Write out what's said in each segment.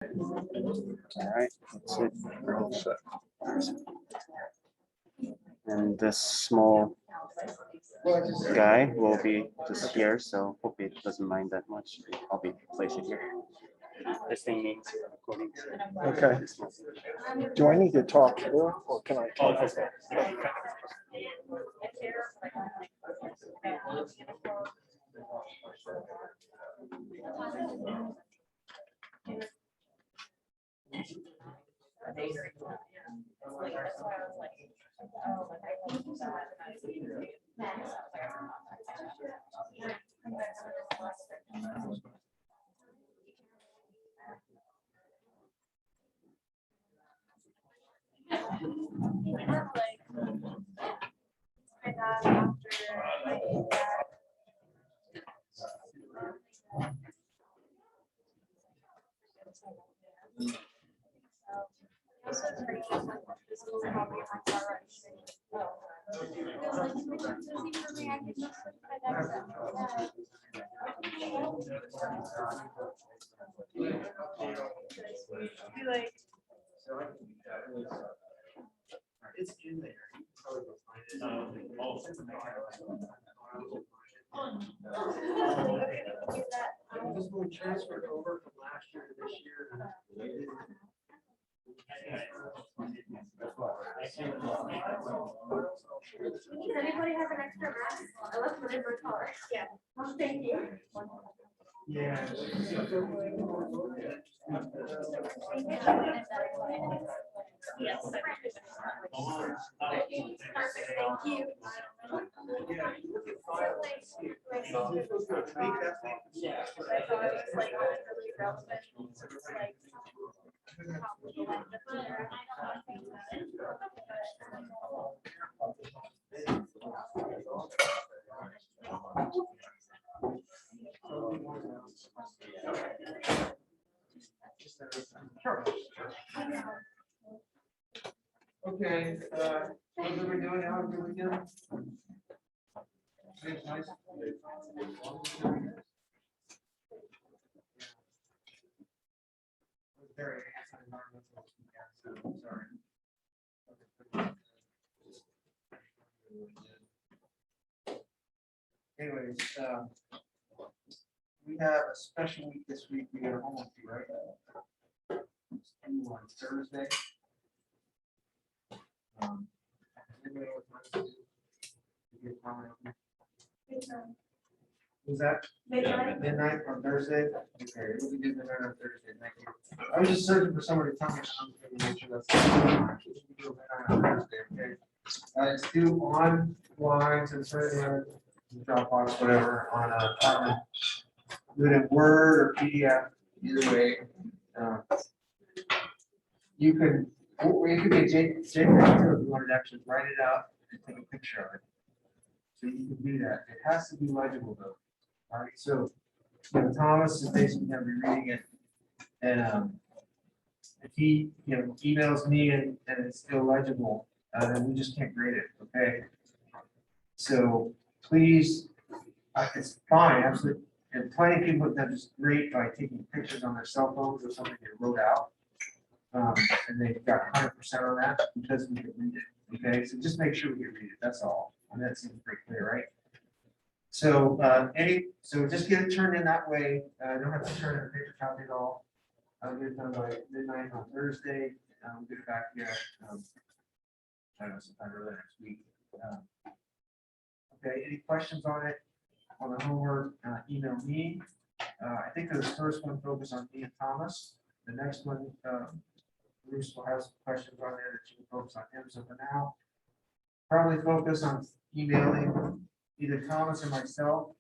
All right, that's it. We're all set. And this small guy will be just here, so hope it doesn't mind that much. I'll be placing here. This thing needs recording. Okay. Do I need to talk here or can I talk? It's in there. This will transfer over from last year to this year. Does anybody have an extra mask? I left mine in my car. Yeah. Thank you. Yeah. Yes. Perfect. Thank you. Sure. Okay, what are we doing now? Good weekend? Nice. Very anti-environmental, so sorry. Anyways, we have a special week this week. We got a homework due, right? On Thursday. Anybody know what time to do? Was that midnight on Thursday? Okay, we'll be doing midnight on Thursday. Thank you. I was just searching for somebody to tell me. I'm going to make sure that's midnight on Thursday. Okay. It's due online to the Dropbox, whatever, on a common, do it in Word or PDF. Either way, you can. It could be a JPEG if you wanted to actually write it out and take a picture of it. So you can do that. It has to be legible though. All right. So Thomas is basically going to be reading it, and if he emails me and it's illegible, then we just can't grade it. Okay. So please, it's fine, absolutely. And plenty of people have just great by taking pictures on their cell phones or something they wrote out. And they've got 100% on that because we can read it. Okay, so just make sure we can read it. That's all. And that seems pretty clear, right? So so just get it turned in that way. Don't have to turn in a paper copy at all. I'll get it done by midnight on Thursday. Get it back here. I don't know, sometime early next week. Okay, any questions on it? On the homework, email me. I think the first one focused on me and Thomas. The next one, Bruce will have some questions on there that you can focus on him. So for now, probably focus on emailing either Thomas or myself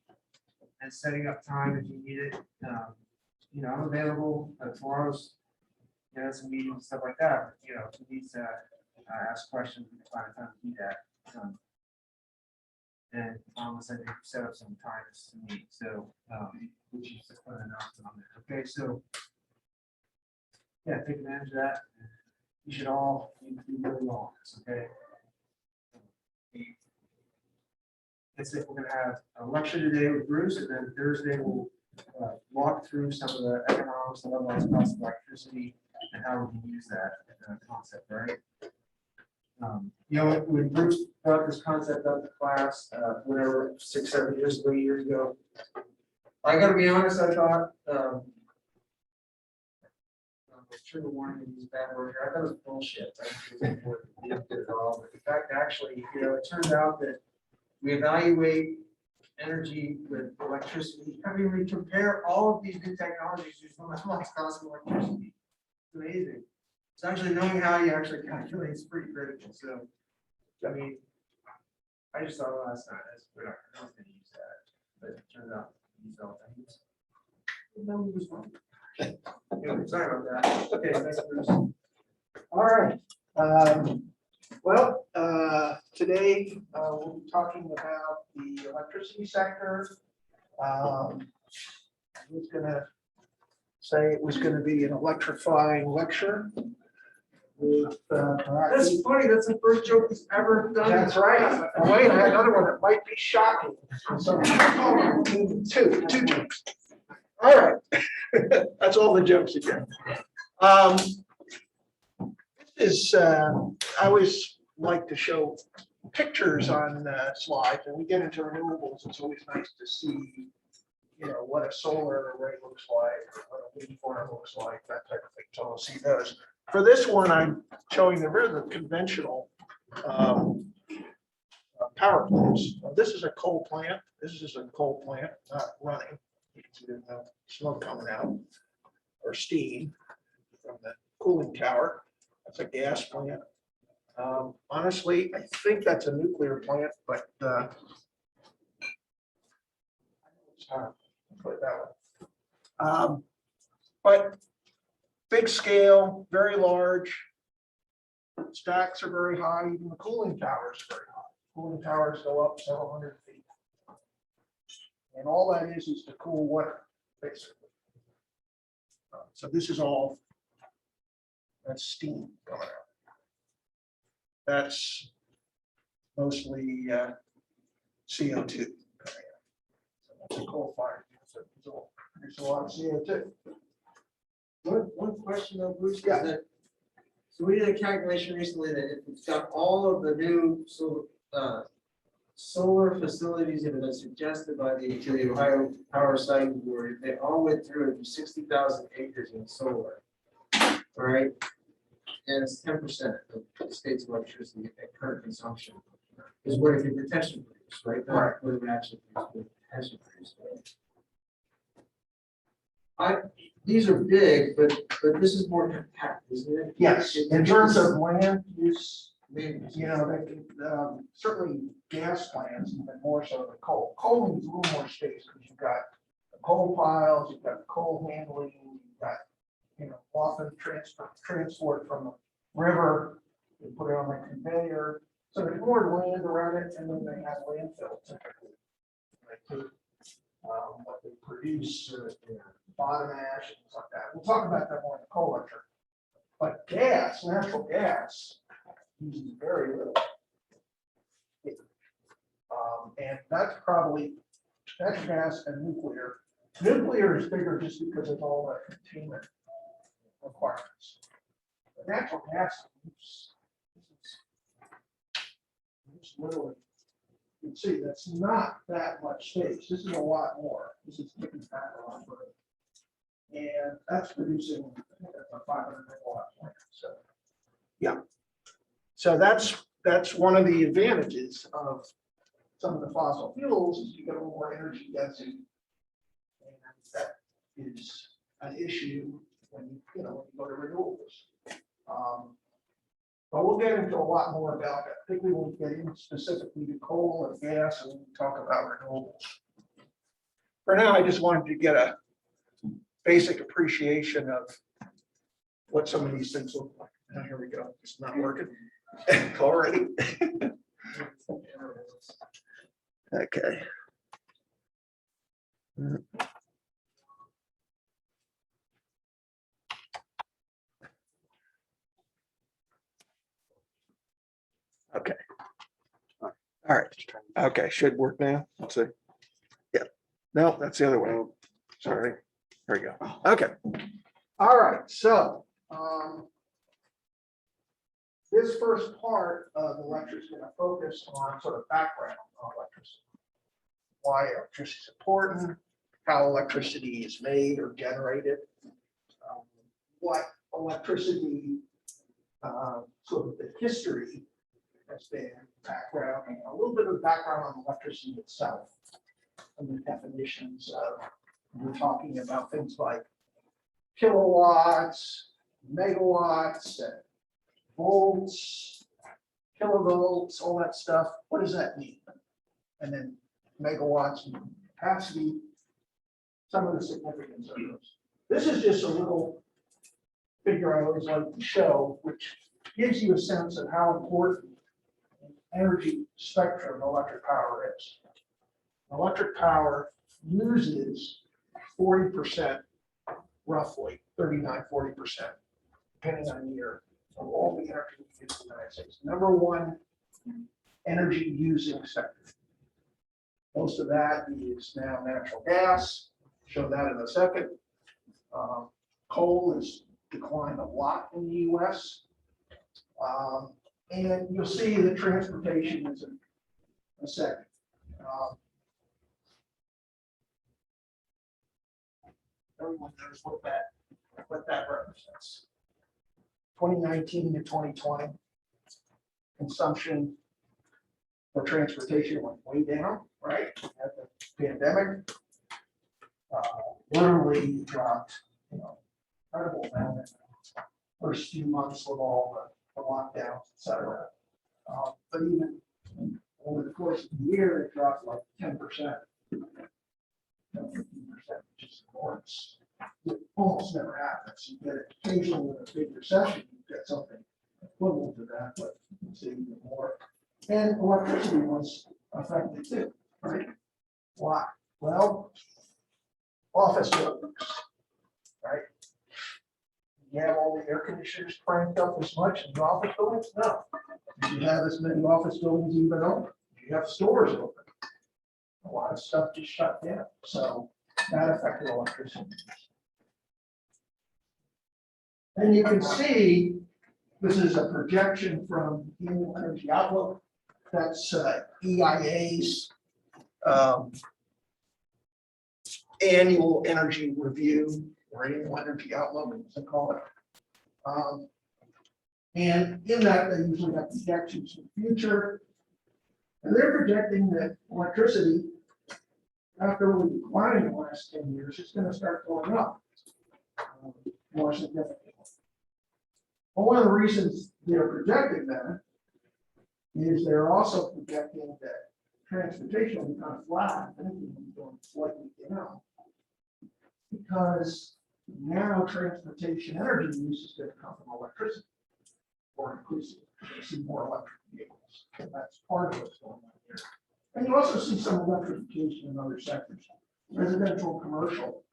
and setting up time if you need it. I'm available tomorrow's, some meetings and stuff like that. If you need to ask questions, we can find a time to do that. And Thomas, I think, set up some times to meet. So, which is just put an announcement on there. Okay, so. Yeah, take advantage of that. You should all do really well. Okay. That's it. We're going to have a lecture today with Bruce, and then Thursday we'll walk through some of the economics, the levelized cost of electricity, and how we can use that concept, right? You know, when Bruce brought this concept up to class, whatever, 6, 7 years ago, 8 years ago, I gotta be honest, I thought, trigger warning to use bad word here. I thought it was bullshit. I didn't get it all. But in fact, actually, you know, it turns out that we evaluate energy with electricity. I mean, we compare all of these new technologies using the levelized cost of electricity. It's amazing. It's actually knowing how you actually calculate is pretty critical. So, I mean, I just thought last night we're not going to use that, but it turned out these all things. No, it was wrong. Yeah, sorry about that. Okay, thanks, Bruce. All right. Well, today we'll be talking about the electricity sector. I was going to say it was going to be an electrifying lecture. With, That's funny. That's the first joke he's ever done. That's right. Wait, I had another one that might be shocking. So, two jokes. All right. That's all the jokes you get. This is, I always like to show pictures on slides. When we get into renewables, it's always nice to see, you know, what a solar array looks like, what a wind farm looks like, that type of thing. So we'll see those. For this one, I'm showing the conventional power plants. This is a coal plant. This is a coal plant, not running. You can see there's no smoke coming out or steam from the cooling tower. That's a gas plant. Honestly, I think that's a nuclear plant, but put it that way. But big scale, very large. Stacks are very high. Even the cooling towers are very high. Cooling towers go up several hundred feet. And all that is to cool water, basically. So this is all, that's steam coming out. That's mostly CO2 coming out. So that's a coal fire. So there's a lot of CO2. One question though, Bruce, Yeah. is that, so we did a calculation recently that if it's got all of the new solar facilities that have been suggested by the Ohio Power Siting Board, they all went through 60,000 acres in solar. All right. And it's 10% of the state's electricity at current consumption is what it could potentially produce, right? Right. What it would actually potentially produce. These are big, but this is more compact, isn't it? Yes, in terms of land use, Maybe. you know, they can, certainly gas plants, even more so than coal. Coal needs a little more space because you've got the coal piles, you've got coal handling, you've got, you know, often transport from the river, you put it on the conveyor. So there's more land around it, and then they have landfill typically. What they produce, bottom ash, and things like that. We'll talk about that more in the coal lecture. But gas, natural gas, uses very little. And that's probably natural gas and nuclear. Nuclear is bigger just because of all the containment requirements. But natural gas, it's literally, you can see that's not that much space. This is a lot more. This is taking back a lot further. And that's producing, I think that's a 500 megawatt plant. So, yeah. So that's one of the advantages of some of the fossil fuels is you get a little more energy density. And that is an issue when you go to renewables. But we'll get into a lot more about that. I think we will get in specifically to coal and gas and talk about renewables. For now, I just wanted to get a basic appreciation of what some of these things look like. Oh, here we go. It's not working already. Okay. Okay. All right. Okay, should work now. Let's see. Yeah. No, that's the other way. Sorry. There we go. Okay. All right, so this first part of the lecture is going to focus on sort of background on electricity. Why electricity is important, how electricity is made or generated, what electricity, sort of the history has been, background, and a little bit of background on electricity itself, and the definitions of, we're talking about things like kilowatts, megawatts, and volts, kilovolts, all that stuff. What does that mean? And then megawatts and capacity, some of the significance of those. This is just a little figure I always like to show, which gives you a sense of how important the energy spectrum of electric power is. Electric power uses 40%, roughly 39–40%, depending on the year, of all the energy used in the United States. Number one energy using sector. Most of that is now natural gas. Show that in a second. Coal has declined a lot in the US. And you'll see that transportation is in a second. Everyone knows what that represents. 2019 to 2020, consumption for transportation went way down, right? At the pandemic, literally dropped, incredible amount in the first few months with all the lockdowns, et cetera. But even over the course of the year, it dropped like 10%, 15%, which is enormous. It almost never happens. You get it occasionally with a big recession, you get something equivalent to that, but you can see even more. And electricity was affected too, right? Why? Well, office buildings, right? You have all the air conditioners cranked up as much in the office buildings? No. Did you have as many office buildings even open? Did you have stores open? A lot of stuff just shut down. So that affected electricity. And you can see, this is a projection from Annual Energy Outlook. That's EIA's annual energy review, or annual energy outlook, as they call it. And in that, they usually have projections for the future. And they're projecting that electricity, after really declining in the last 10 years, is going to start going up more significantly. Well, one of the reasons they're projecting that is they're also projecting that transportation will be kind of flat, and will be going slightly down, because now transportation energy use is going to come from electricity, or increasing. You see more electric vehicles, and that's part of what's going on here. And you also see some electrification in other sectors. Residential and commercial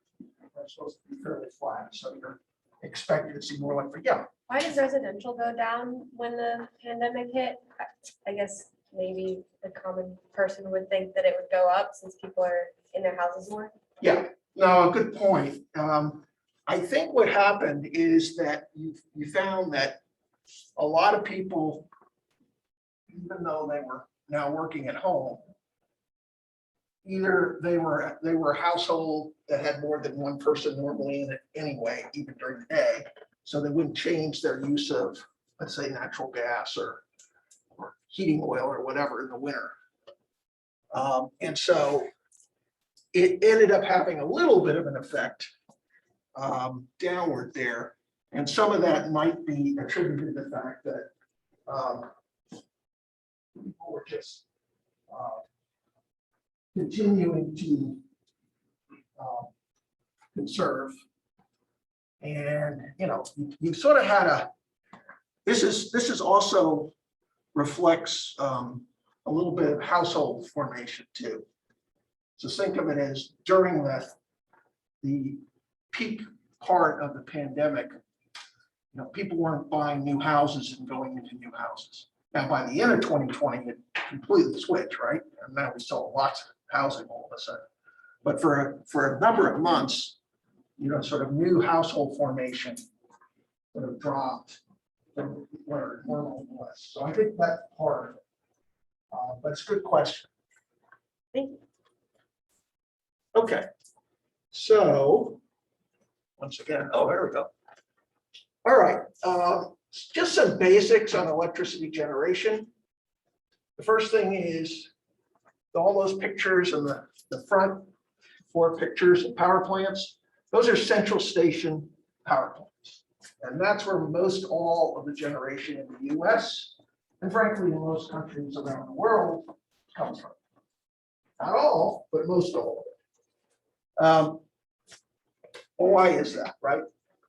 are supposed to be fairly flat, so you're expecting to see more electric. Yeah. Why does residential go down when the pandemic hit? I guess maybe the common person would think that it would go up since people are in their houses more. Yeah, no, a good point. I think what happened is that you found that a lot of people, even though they were now working at home, either they were a household that had more than one person normally in it anyway, even during the day, so they wouldn't change their use of, let's say, natural gas or heating oil or whatever in the winter. And so it ended up having a little bit of an effect downward there. And some of that might be attributed to the fact that people were just continuing to conserve. And, you sort of had this is also reflects a little bit of household formation too. So think of it as during the peak part of the pandemic, people weren't buying new houses and going into new houses. Now, by the end of 2020, it completely switched, right? And now we saw lots of housing all of a sudden. But for a number of months, sort of new household formation sort of dropped from where it normally was. So I think that's part of it. But it's a good question. Thank you. Okay. So once again, oh, there we go. All right. Just some basics on electricity generation. The first thing is all those pictures and the front 4 pictures of power plants. Those are central station power plants. And that's where most all of the generation in the US and frankly in most countries around the world comes from. Not all, but most all of it. Well, why is that, right?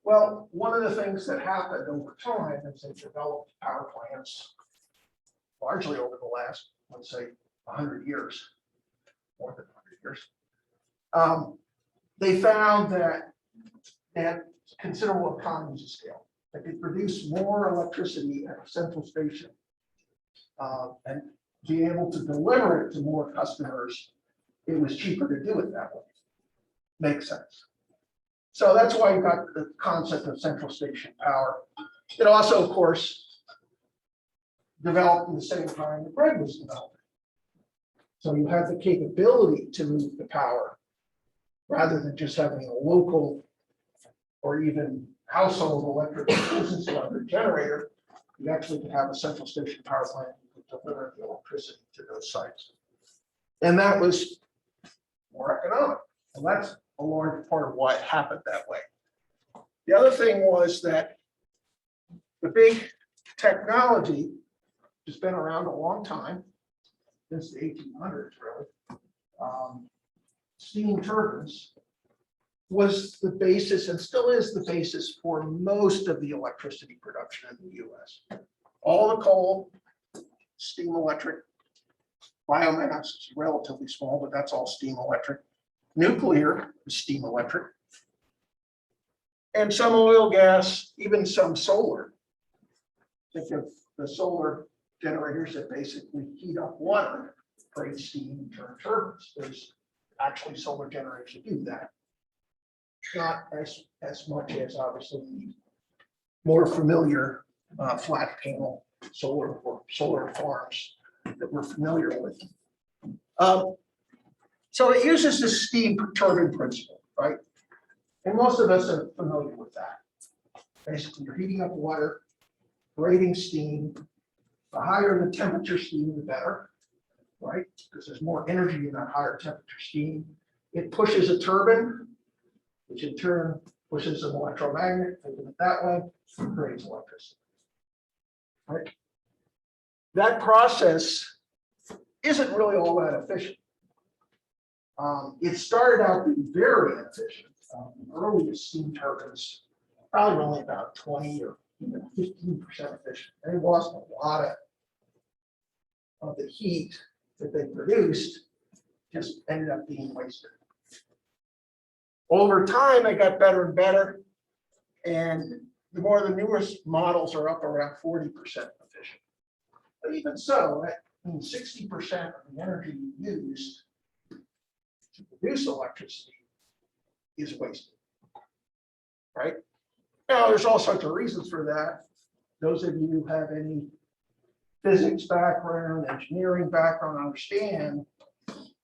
Well, one of the things that happened over time as they developed power plants, largely over the last, let's say, 100 years, more than 100 years, they found that they had considerable economies of scale. They could produce more electricity at a central station and be able to deliver it to more customers. It was cheaper to do it that way. Makes sense. So that's why you got the concept of central station power. It also, of course, developed in the same time the grid was developing. So you have the capability to move the power rather than just having a local or even household electric business electric generator. You actually could have a central station power plant that could deliver the electricity to those sites. And that was more economic. And that's a large part of why it happened that way. The other thing was that the big technology has been around a long time, since the 1800s, really. Steam turbines was the basis and still is the basis for most of the electricity production in the US. All the coal, steam electric, biomass is relatively small, but that's all steam electric. Nuclear is steam electric. And some oil, gas, even some solar. Think of the solar generators that basically heat up water, create steam, and turn turbines. There's actually solar generators that do that. Not as much as obviously the more familiar flat panel solar or solar farms that we're familiar with. So it uses the steam turbine principle, right? And most of us are familiar with that. Basically, you're heating up water, creating steam. The higher the temperature steam, the better, right? Because there's more energy in that higher temperature steam. It pushes a turbine, which in turn pushes an electromagnet, think of it that way, and creates electricity. Right? That process isn't really all that efficient. It started out being very inefficient. The earliest steam turbines probably were only about 20 or even 15% efficient. They lost a lot of the heat that they produced, just ended up being wasted. Over time, they got better and better, and the more the newest models are up around 40% efficient. But even so, that means 60% of the energy used to produce electricity is wasted, right? Now, there's all sorts of reasons for that. Those of you who have any physics background, engineering background, understand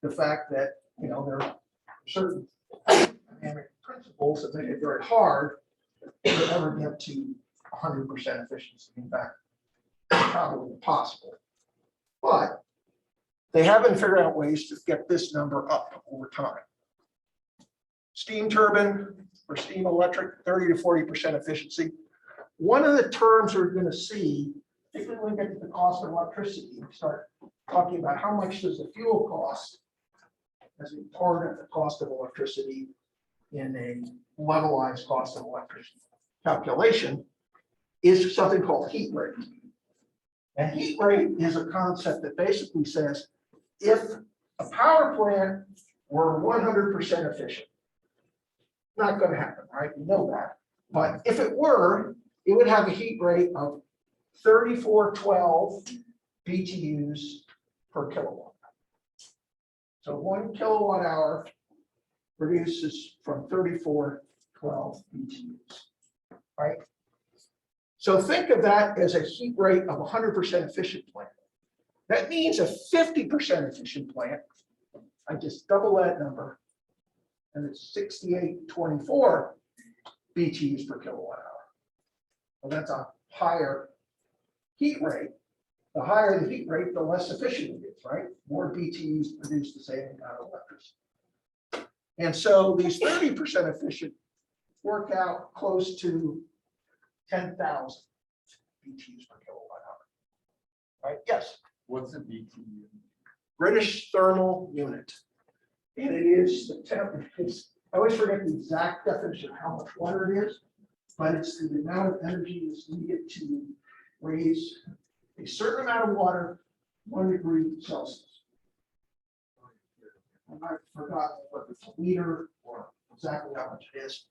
the fact that, there are certain dynamic principles that make it very hard to ever get to 100% efficiency. In fact, probably impossible. But they haven't figured out ways to get this number up over time. Steam turbine or steam electric, 30 to 40% efficiency. One of the terms we're going to see, particularly when we get to the cost of electricity, we start talking about how much does the fuel cost as a part of the cost of electricity in a levelized cost of electricity calculation, is something called heat rate. And heat rate is a concept that basically says if a power plant were 100% efficient, not going to happen, right? You know that. But if it were, it would have a heat rate of 3412 BTUs per kilowatt. So 1 kilowatt hour produces from 3412 BTUs, right? So think of that as a heat rate of 100% efficient plant. That means a 50% efficient plant, I just double that number, and it's 6824 BTUs per kilowatt hour. Well, that's a higher heat rate. The higher the heat rate, the less efficient it is, right? More BTUs produce the same amount of electricity. And so these 30% efficient work out close to 10,000 BTUs per kilowatt hour. Right? Yes. What's a BTU? British thermal unit. And it is the temperature. I always forget the exact definition of how much water it is, but it's the amount of energy that's needed to raise a certain amount of water 1 degree Celsius. And I forgot whether it's a liter or exactly how much it is,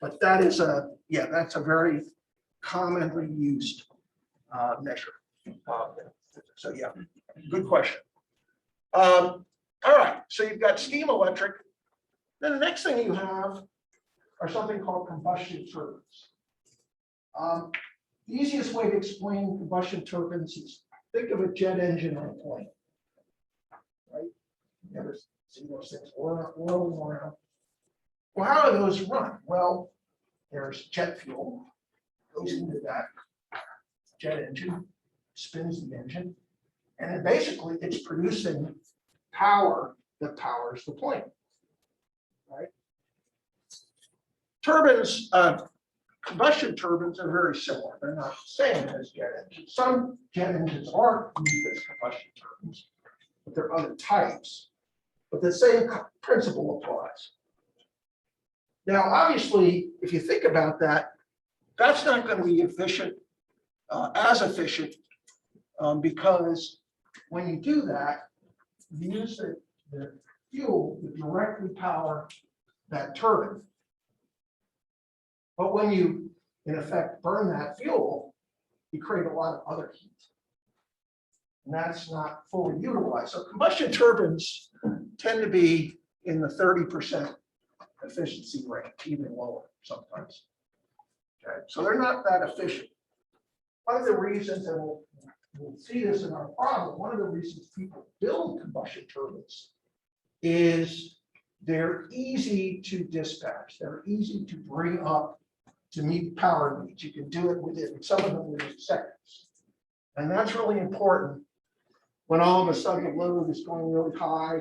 but that is that's a very commonly used measure. So yeah, good question. All right, so you've got steam electric. Then the next thing you have are something called combustion turbines. The easiest way to explain combustion turbines is think of a jet engine on a plane, right? You ever see those things whirling around? Well, how do those run? Well, there's jet fuel goes into that jet engine, spins the engine, and then basically it's producing power that powers the plane, right? Turbines, combustion turbines are very similar. They're not the same as jet engines. Some jet engines are used as combustion turbines, but there are other types. But the same principle applies. Now, obviously, if you think about that, that's not going to be efficient, as efficient, because when you do that, you use the fuel to directly power that turbine. But when you, in effect, burn that fuel, you create a lot of other heat. And that's not fully utilized. So combustion turbines tend to be in the 30% efficiency range, even lower sometimes. Okay, so they're not that efficient. One of the reasons, and we'll see this in our problem, one of the reasons people build combustion turbines is they're easy to dispatch. They're easy to bring up to meet power needs. You can do it within, some of them within seconds. And that's really important when all of a sudden the load is going really high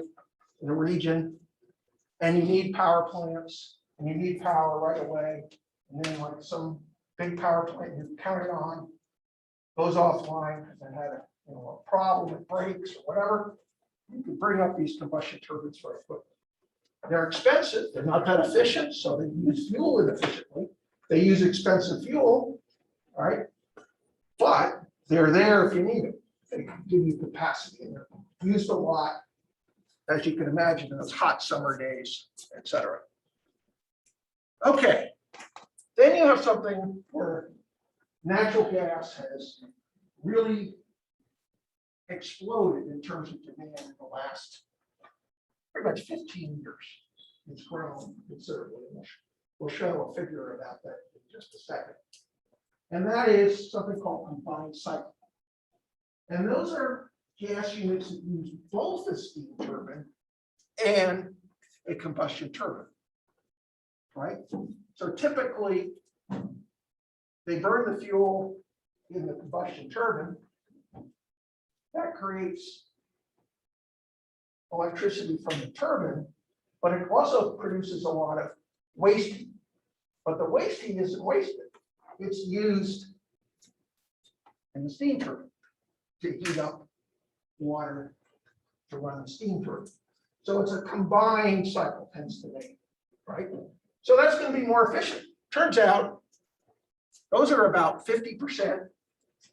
in a region and you need power plants and you need power right away. And then like some big power plant you're counting on goes offline and had a problem, it breaks or whatever, you can bring up these combustion turbines very quickly. They're expensive, they're not that efficient, so they use fuel inefficiently. They use expensive fuel, right? But they're there if you need them. They give you capacity and they're used a lot, as you can imagine, in those hot summer days, etc. Okay, then you have something where natural gas has really exploded in terms of demand in the last pretty much 15 years. It's grown considerably. We'll show a figure about that in just a second. And that is something called combined cycle. And those are gas units that use both a steam turbine and a combustion turbine, right? So typically, they burn the fuel in the combustion turbine. That creates electricity from the turbine, but it also produces a lot of waste heat. But the waste heat isn't wasted. It's used in the steam turbine to heat up water to run the steam turbine. So it's a combined cycle, tends to be, right? So that's going to be more efficient. Turns out those are about 50%,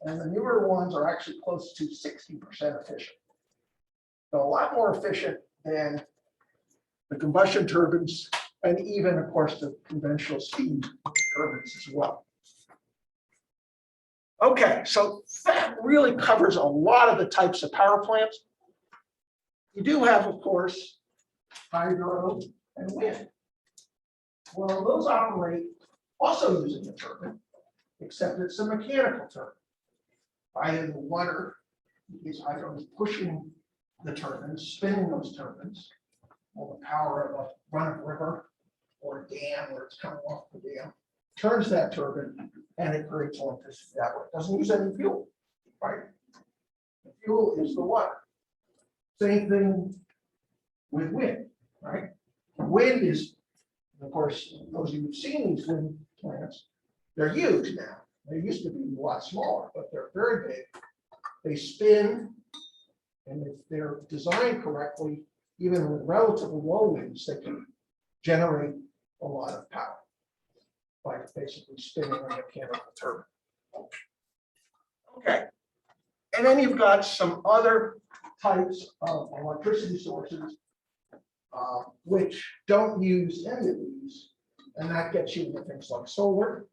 and the newer ones are actually close to 60% efficient. So a lot more efficient than the combustion turbines, and even, of course, the conventional steam turbines as well. Okay, so that really covers a lot of the types of power plants. You do have, of course, hydro and wind. Well, those operate also using a turbine, except it's a mechanical turbine. Either the water is either pushing the turbines, spinning those turbines, or the power of a run of river or a dam where it's coming off the dam, turns that turbine and it creates electricity that way. It doesn't use any fuel, right? The fuel is the water. Same thing with wind, right? Wind is, of course, those of you who've seen these wind plants, they're huge now. They used to be a lot smaller, but they're very big. They spin, and if they're designed correctly, even with relatively low winds, they can generate a lot of power by basically spinning a mechanical turbine. Okay, and then you've got some other types of electricity sources which don't use any of these, and that gets you into things like solar,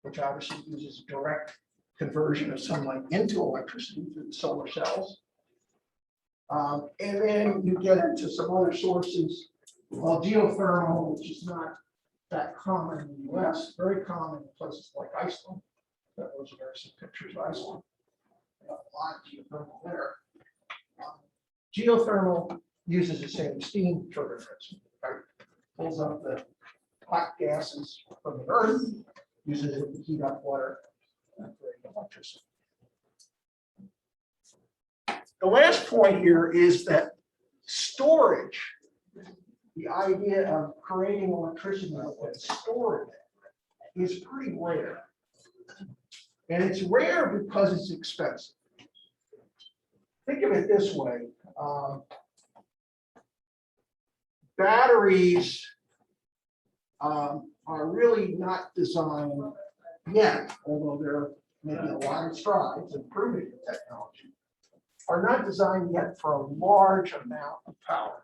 which obviously uses direct conversion of sunlight into electricity through the solar cells. And then you get into some other sources, well, geothermal, which is not that common in the US, very common in places like Iceland. Those are some pictures of Iceland. A lot of geothermal there. Geothermal uses the same steam turbine principle, right? Pulls up the hot gases from the earth, uses it to heat up water and create electricity. The last point here is that storage, the idea of creating electricity and storing it, is pretty rare. And it's rare because it's expensive. Think of it this way. Batteries are really not designed yet, although there are maybe a lot of strides improving the technology, are not designed yet for a large amount of power,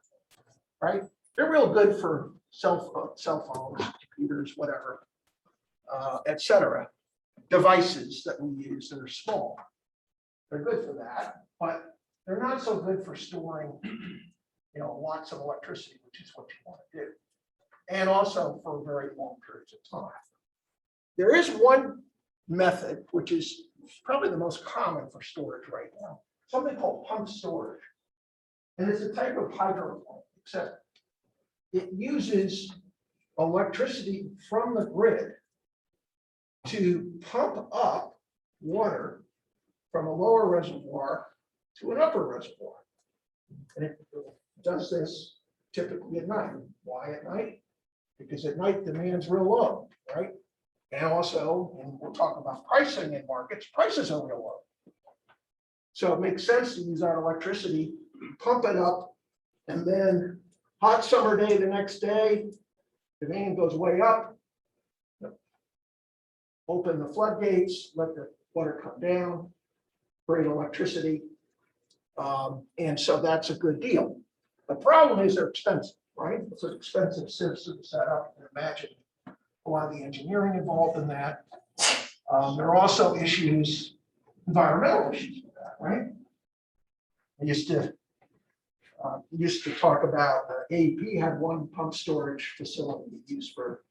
right? They're real good for cell phones, computers, whatever, etc. Devices that we use that are small. They're good for that, but they're not so good for storing, lots of electricity, which is what you want to do, and also for very long periods of time. There is one method which is probably the most common for storage right now, something called pumped storage, and it's a type of hydro pump, except it uses electricity from the grid to pump up water from a lower reservoir to an upper reservoir. And it does this typically at night. Why at night? Because at night demand's real low, right? And also, and we'll talk about pricing in markets, prices are real low. So it makes sense to use our electricity, pump it up, and then hot summer day the next day, demand goes way up. Open the floodgates, let the water come down, create electricity. And so that's a good deal. The problem is they're expensive, right? It's an expensive system to set up. You can imagine a lot of the engineering involved in that. There are also issues, environmental issues with that, right? I used to talk about AEP had one pump storage facility used for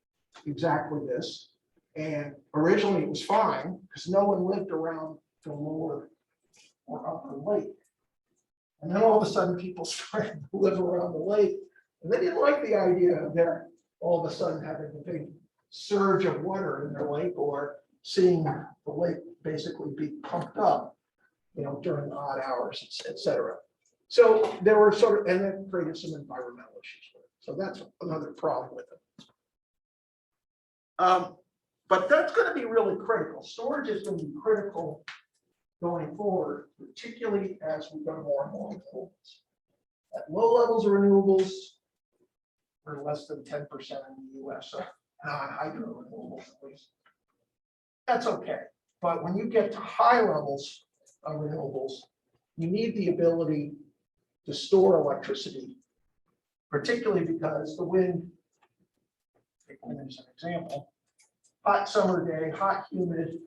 exactly this. And originally it was fine because no one lived around the lower or upper lake. And then all of a sudden people started to live around the lake, and they didn't like the idea of their all of a sudden having a big surge of water in their lake, or seeing the lake basically be pumped up, during odd hours, etc. So there were and that created some environmental issues with it. So that's another problem with it. But that's going to be really critical. Storage is going to be critical going forward, particularly as we go more and more renewables. At low levels of renewables, we're less than 10% in the US, so non-hydro renewables at least. That's okay. But when you get to high levels of renewables, you need the ability to store electricity, particularly because the wind, take wind as an example, hot summer day, hot, humid.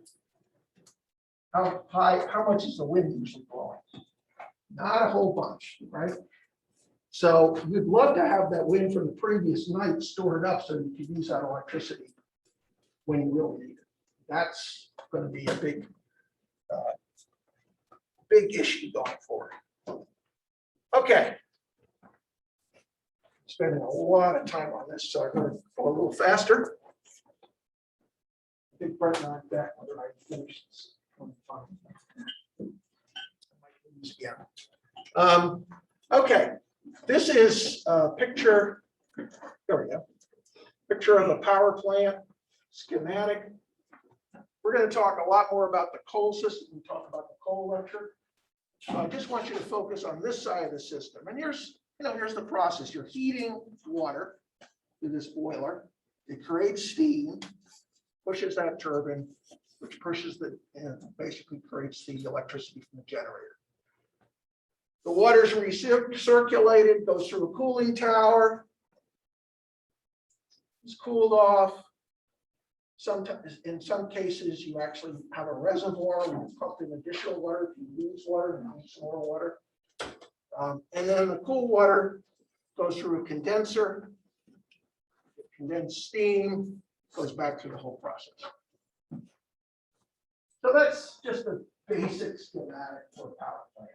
How much is the wind usually blowing? Not a whole bunch, right? So we'd love to have that wind from the previous night stored up so you could use that electricity when you really need it. That's going to be a big issue going forward. Okay. Spending a lot of time on this, so I'm going to go a little faster. I think Brent and I are back whether I finish this. Yeah. Okay, this is a picture. There we go. Picture of a power plant schematic. We're going to talk a lot more about the coal system. We talk about the coal lecture. I just want you to focus on this side of the system. And here's the process. You're heating water to this boiler. It creates steam, pushes that turbine, which pushes basically creates the electricity from the generator. The water is recirculated, goes through a cooling tower. It's cooled off. Sometimes, in some cases, you actually have a reservoir where you pump in additional water. If you lose water, you need some more water. And then the cool water goes through a condenser. Condensed steam goes back through the whole process. So that's just a basic schematic for a power plant.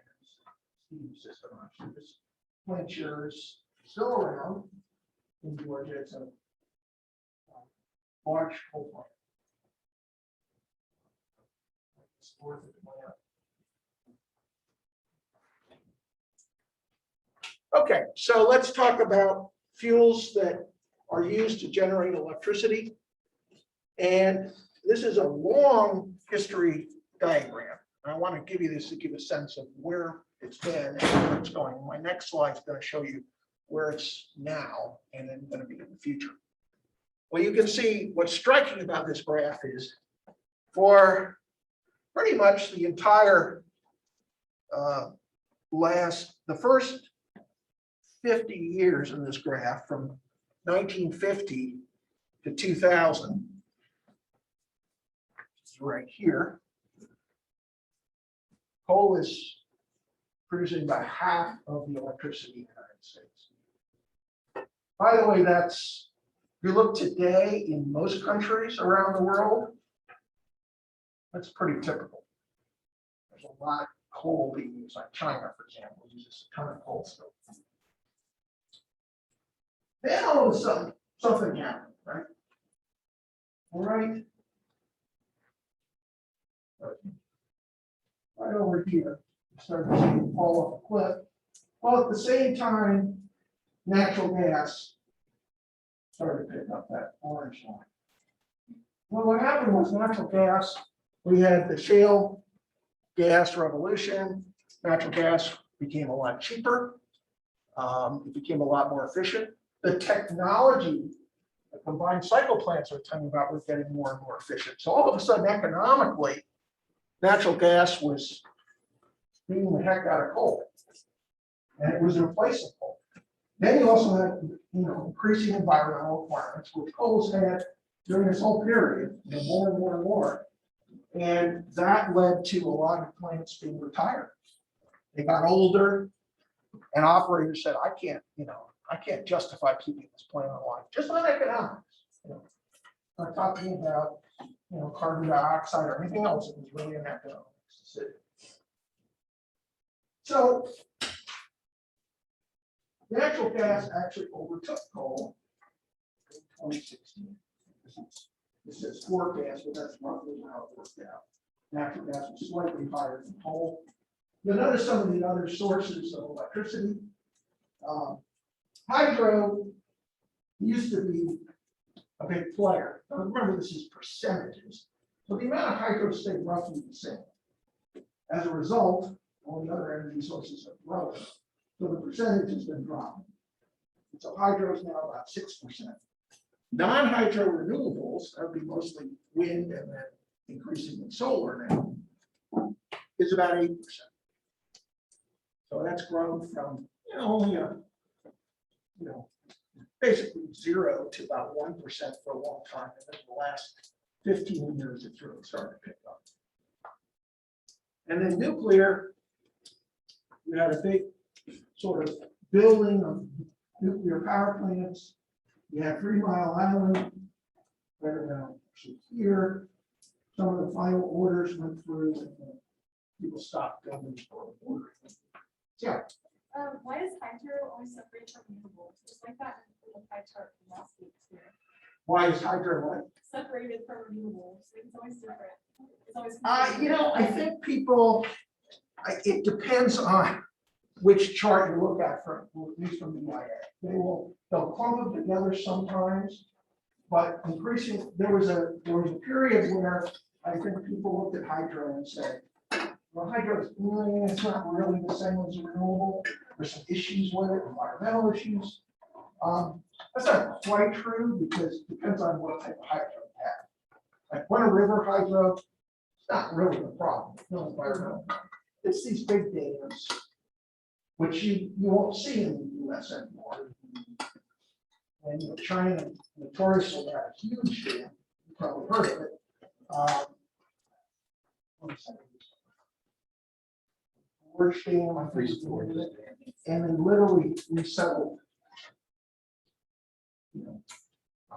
Steam system. Actually, this plant here is still around in Georgia. It's a large coal plant. It's north of Atlanta. Okay, so let's talk about fuels that are used to generate electricity. And this is a long history diagram. And I want to give you this to give a sense of where it's been and where it's going. My next slide is going to show you where it's now and then going to be in the future. Well, you can see what's striking about this graph is for pretty much the entire the first 50 years in this graph, from 1950 to 2000, it's right here, coal is producing about half of the electricity in the United States. By the way, that's, if you look today in most countries around the world, that's pretty typical. There's a lot of coal being used, like China, for example, uses a ton of coal still. Then all of a sudden, something happened, right? All right. Right over here, started to see it fall off a cliff. Well, at the same time, natural gas started to pick up that orange line. Well, what happened was natural gas, we had the shale gas revolution. Natural gas became a lot cheaper. It became a lot more efficient. The technology, the combined cycle plants we're talking about, was getting more and more efficient. So all of a sudden, economically, natural gas was beating the heck out of coal, and it was replacing coal. Then you also had, increasing environmental requirements, which coal's had during this whole period, more and more and more, and that led to a lot of plants being retired. They got older, and operators said, I can't justify keeping this plant alive, just on economics. Not talking about carbon dioxide or anything else. It was really an economics decision. So natural gas actually overtook coal in 2016. This is forecast, but that's roughly how it worked out. Natural gas was slightly higher than coal. You'll notice some of the other sources of electricity. Hydro used to be a big player. Now remember, this is percentages. So the amount of hydro stayed roughly the same. As a result, all the other energy sources have grown. So the percentage has been dropping. And so hydro is now about 6%. Non-hydro renewables, that would be mostly wind and then increasing in solar now, is about 8%. So that's grown from only basically 0 to about 1% for a long time. And then the last 15 years, it's really started to pick up. And then nuclear, we had a big sort of building of nuclear power plants. You have 3 Mile Island, right around here. Some of the final orders went through and people stopped building for ordering. Yeah, Why is hydro always separated from renewables? It's like that in the pie chart from last week's here. why is hydro what? Separated from renewables. It's always different. It's always. I think people, it depends on which chart you look at from, at least from the IA. They'll clump them together sometimes, but increasing, there was a period where I think people looked at hydro and said, well, hydro is, it's not really the same as a renewable. There's some issues with it, environmental issues. That's not quite true because it depends on what type of hydro you have. Like Winter River hydro, it's not really the problem. It's no environmental problem. It's these big dams, which you won't see in the US anymore. And China notoriously had a huge dam. You probably heard of it. Gorge dam, I think it's the name of it. And then literally resettled, a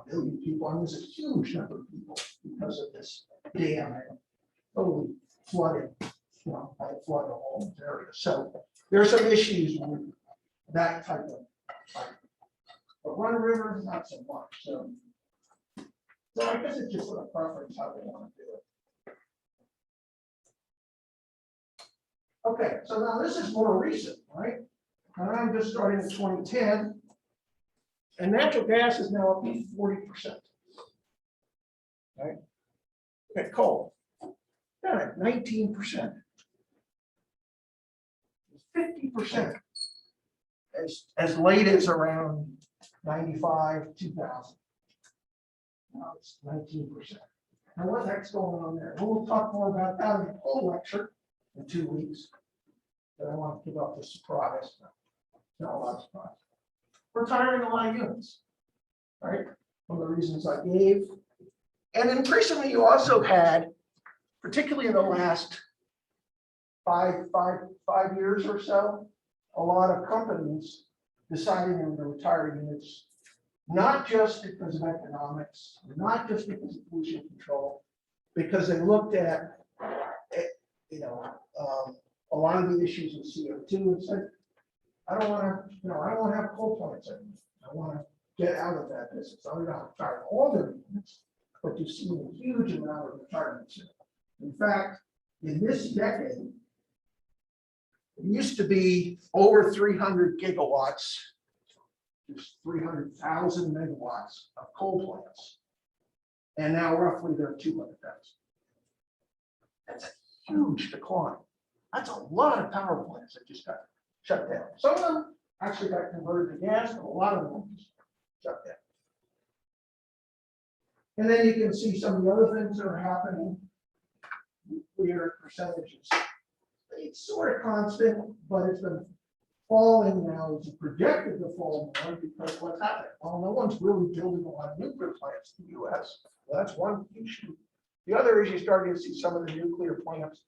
million people. I mean, there's a huge number of people because of this dam. Totally flooded, by the flood of all these areas. So there's some issues with that type of pipe. But Run River, not so much. So I guess it's just a preference how they want to do it. Okay, so now this is more recent, right? And I'm just starting in 2010. And natural gas is now up to 40%. Right? Okay, coal. Down at 19%. 50%. As late as around 95, 2000. Now it's 19%. Now what the heck's going on there? We'll talk more about that in the whole lecture in 2 weeks. But I want to give up the surprise. Not a lot of surprise. Retiring a lot of units, right? One of the reasons I gave. And increasingly, you also had, particularly in the last five years or so, a lot of companies deciding they were going to retire units, not just because of economics, not just because of pollution control, because they looked at, a lot of the issues with CO2 and said, I don't want to have coal plants anymore. I want to get out of that business. I'm not retiring all their units, but you've seen a huge amount of retirements. In fact, in this decade, it used to be over 300 gigawatts, just 300,000 megawatts of coal plants. And now roughly they're 200,000. That's a huge decline. That's a lot of power plants that just got shut down. Some of them actually got converted to gas, but a lot of them just shut down. And then you can see some of the other things that are happening. Nuclear percentages. It's sort of constant, but it's been falling now. It's projected to fall more because what's happening? Well, no one's really building a lot of nuclear plants in the US. Well, that's one issue. The other is you're starting to see some of the nuclear plants,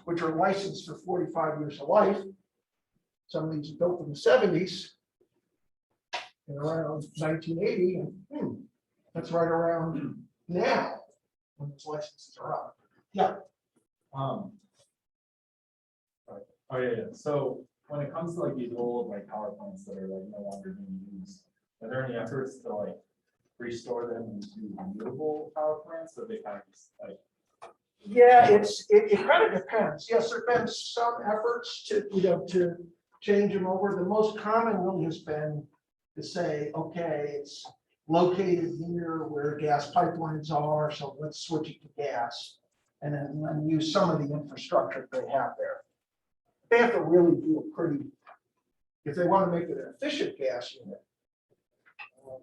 which are licensed for 45 years of life. Some of these built in the 70s and around 1980. And that's right around now when those licenses are up. Yeah. Oh yeah. So when it comes to like these old power plants that are no longer being used, are there any efforts to restore them into renewable power plants so they kind of just Yeah, it kind of depends. Yes, there have been some efforts to change them over. The most common really has been to say, okay, it's located near where gas pipelines are, so let's switch it to gas, and then use some of the infrastructure they have there. They have to really do a pretty, if they want to make it an efficient gas unit,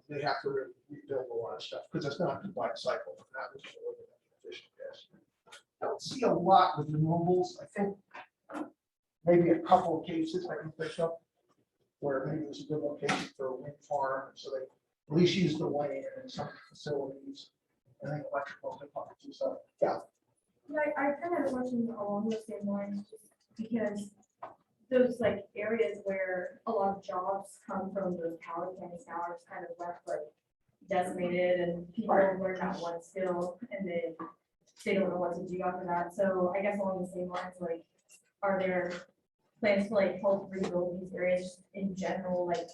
they have to rebuild a lot of stuff because it's not a combined cycle. Not really an efficient gas unit. I don't see a lot with renewables. I think maybe a couple of cases I can pick up where maybe it was a good location for a wind farm, so they at least use the land in some facilities. I think electrical too. So yeah. Yeah, I kind of was watching along the same lines, just because those like areas where a lot of jobs come from those power plants now are just kind of left like decimated and people learn that one skill and then they don't know what to do after that. So I guess along the same lines, like, are there plans to like help rebuild these areas just in general, like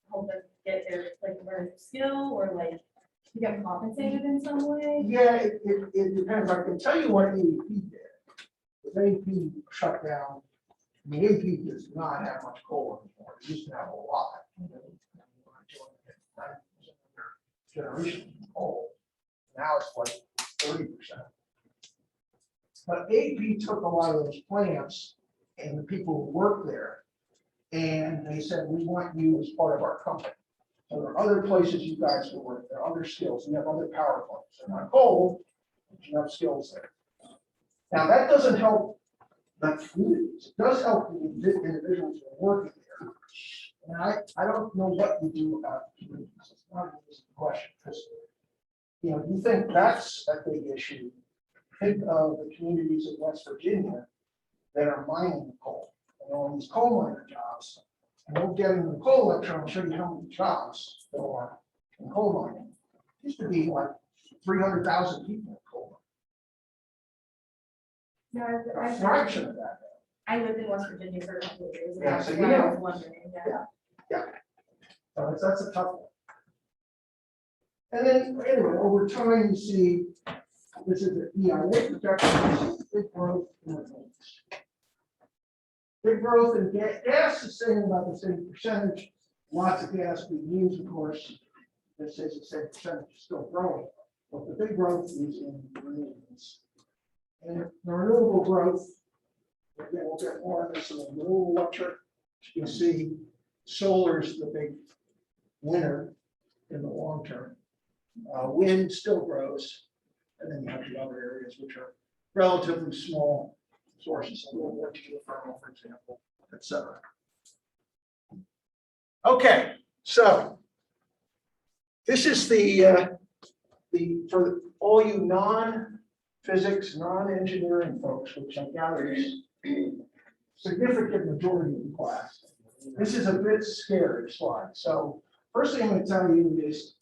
help them get their like learn skill or like become compensated in some way? Yeah, it depends. I can tell you what AEP did. If AEP shut down, I mean, AEP does not have much coal anymore. It used to have a lot. Generation of coal. Now it's like 30%. But AEP took a lot of those plants and the people who work there, and they said, we want you as part of our company. So there are other places you guys can work, there are other skills, you have other power plants, they're not coal, but you have skills there. Now, that doesn't help the communities, it does help the individuals who are working there. And I don't know what you do about the communities, it's not an easy question, because, you know, you think that's a big issue. Think of the communities in West Virginia that are mining coal, and all these coal miner jobs. And we'll get into the coal lecture, I'll show you how many jobs there are in coal mining. Used to be like 300,000 people in coal mining. A fraction of that. I lived in West Virginia for a couple of years. And Yeah, that's so you why I know. was wondering, yeah. So that's a tough one. And then anyway, over time, you see, this is the EIA projection, big growth in the things. Big growth in gas is staying about the same percentage. Lots of gas being used, of course. This is the same percentage, is still growing. But the big growth is in renewables. And the renewable growth, again, we'll get more of this in the renewable lecture. You can see solar is the big winner in the long term. Wind still grows. And then you have the other areas which are relatively small sources, a little more geothermal, for example, et cetera. Okay, so this is the for all you non-physics, non-engineering folks, which I gather is a significant majority of the class. This is a bit scary slide. So first thing I'm going to tell you is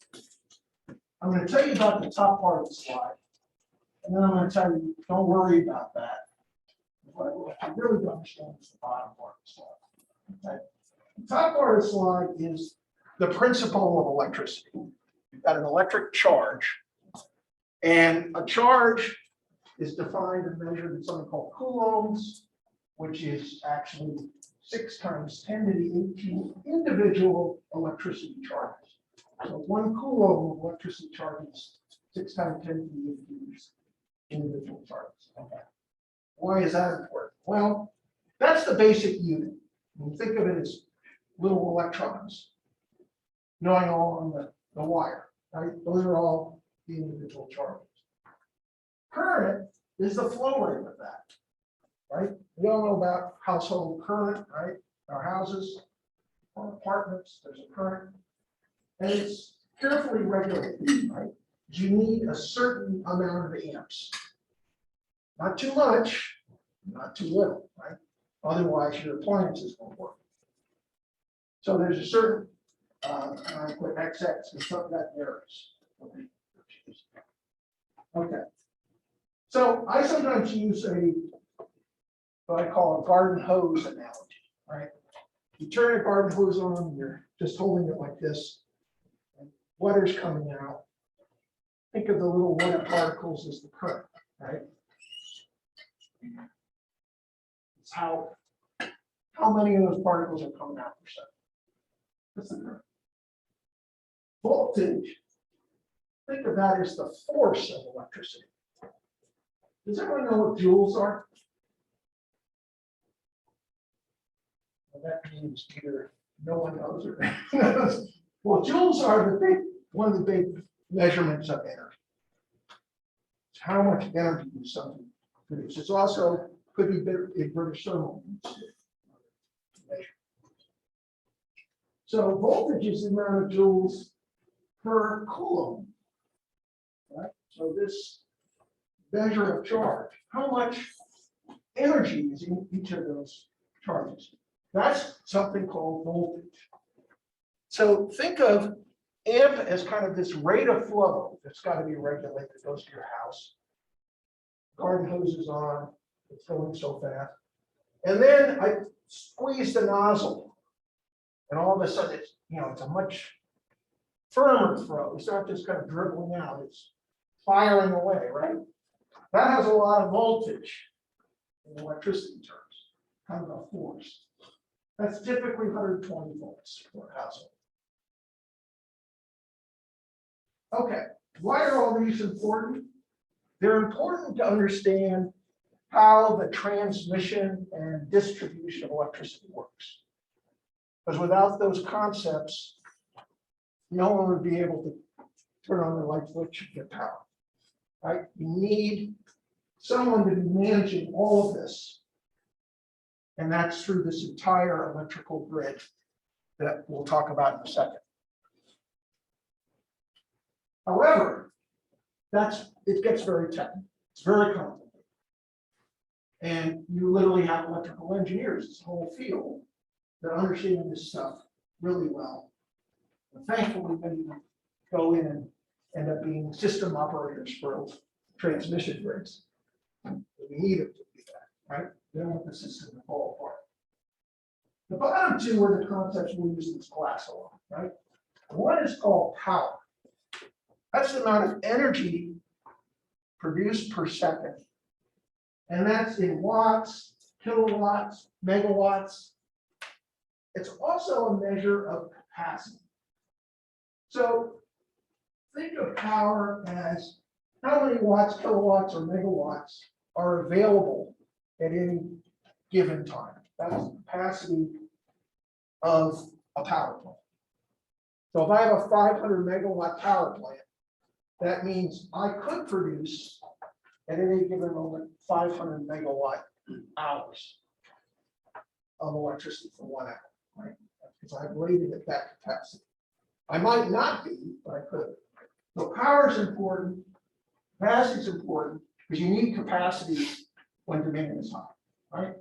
I'm going to tell you about the top part of the slide. And then I'm going to tell you, don't worry about that. What I really don't understand is the bottom part of the slide. Okay? The top part of the slide is the principle of electricity. You've got an electric charge, and a charge is defined and measured in something called coulombs, which is actually 6 times 10 to the 18 individual electricity charges. So 1 coulomb of electricity charges 6 times 10 to the 18 individual charges. Okay. Why is that important? Well, that's the basic unit. When you think of it as little electrons going along the wire, right? Those are all the individual charges. Current is the flow rate of that, right? We all know about household current, right? Our houses, our apartments, there's a current. And it's carefully regulated, right? You need a certain amount of amps. Not too much, not too little, right? Otherwise, your appliances won't work. So there's a certain, I put XX and something that varies. Okay. So I sometimes use what I call a garden hose analogy, right? You turn a garden hose on, you're just holding it like this, and water's coming out. Think of the little water particles as the current, right? It's how many of those particles are coming out per second. That's the current. Voltage, think of that as the force of electricity. Does everyone know what joules are? Well, that means either no one knows or knows. Well, joules are one of the big measurements of energy. It's how much energy does something produce. It's also could be a British thermal unit. So voltage is the amount of joules per coulomb, right? So this measure of charge, how much energy is in each of those charges. That's something called voltage. So think of amp as kind of this rate of flow that's got to be regulated, that goes to your house. Garden hose is on, it's going so fast. And then I squeeze the nozzle, and all of a sudden it's, it's a much firmer throw. It's not just kind of dribbling out, it's firing away, right? That has a lot of voltage in electricity terms, kind of a force. That's typically 120 volts for a household. Okay, why are all these important? They're important to understand how the transmission and distribution of electricity works. Because without those concepts, no one would be able to turn on the light switch and get power. Right? You need someone to be managing all of this. And that's through this entire electrical grid that we'll talk about in a second. However, it gets very technical. It's very complicated. And you literally have electrical engineers, this whole field, that understand this stuff really well. And thankfully, many of them go in and end up being system operators for transmission grids. We need them to do that, right? They don't want the system to fall apart. The bottom two are the concepts we use in this class a lot, right? One is called power. That's the amount of energy produced per second. And that's in watts, kilowatts, megawatts. It's also a measure of capacity. So think of power as how many watts, kilowatts, or megawatts are available at any given time. That's the capacity of a power plant. So if I have a 500 megawatt power plant, that means I could produce at any given moment 500 megawatt hours of electricity for 1 hour, right? Because I've rated at that capacity. I might not be, but I could. So power is important, capacity is important, because you need capacity when demand is high, right?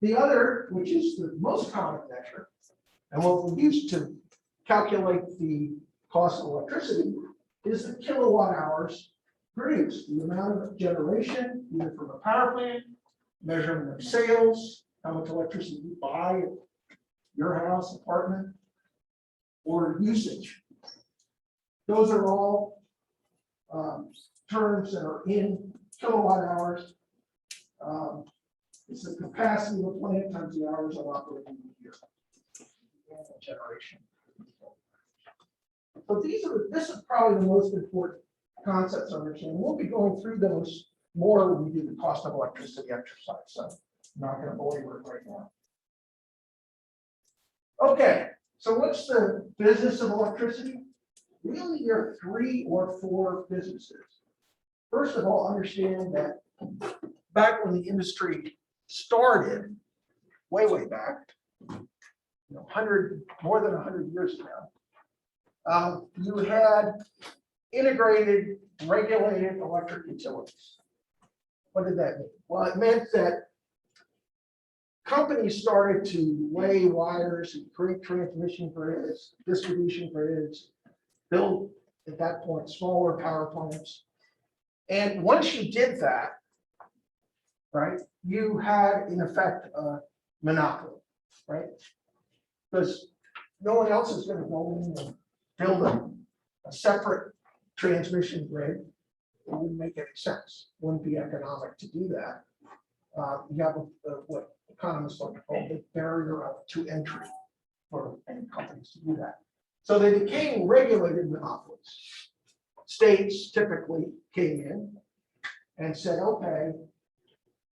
The other, which is the most common measure, and what we use to calculate the cost of electricity, is the kilowatt hours produced, the amount of generation, either from a power plant, measurement of sales, how much electricity you buy at your house, apartment, or usage. Those are all terms that are in kilowatt hours. It's the capacity of the plant times the hours of operating in the year. Generation. So this is probably the most important concepts to understand. We'll be going through those more when we do the cost of electricity exercise. So I'm not going to belabor it right now. Okay, so what's the business of electricity? Really, there are 3 or 4 businesses. First of all, understand that back when the industry started, way back, more than 100 years ago, you had integrated, regulated electric utilities. What did that mean? Well, it meant that companies started to lay wires and create transmission grids, distribution grids, build, at that point, smaller power plants. And once you did that, right, you had, in effect, a monopoly, right? Because no one else is going to go in and build a separate transmission grid. It wouldn't make any sense. It wouldn't be economic to do that. You have what economists like to call the barrier to entry for any companies to do that. So they became regulated monopolies. States typically came in and said, okay,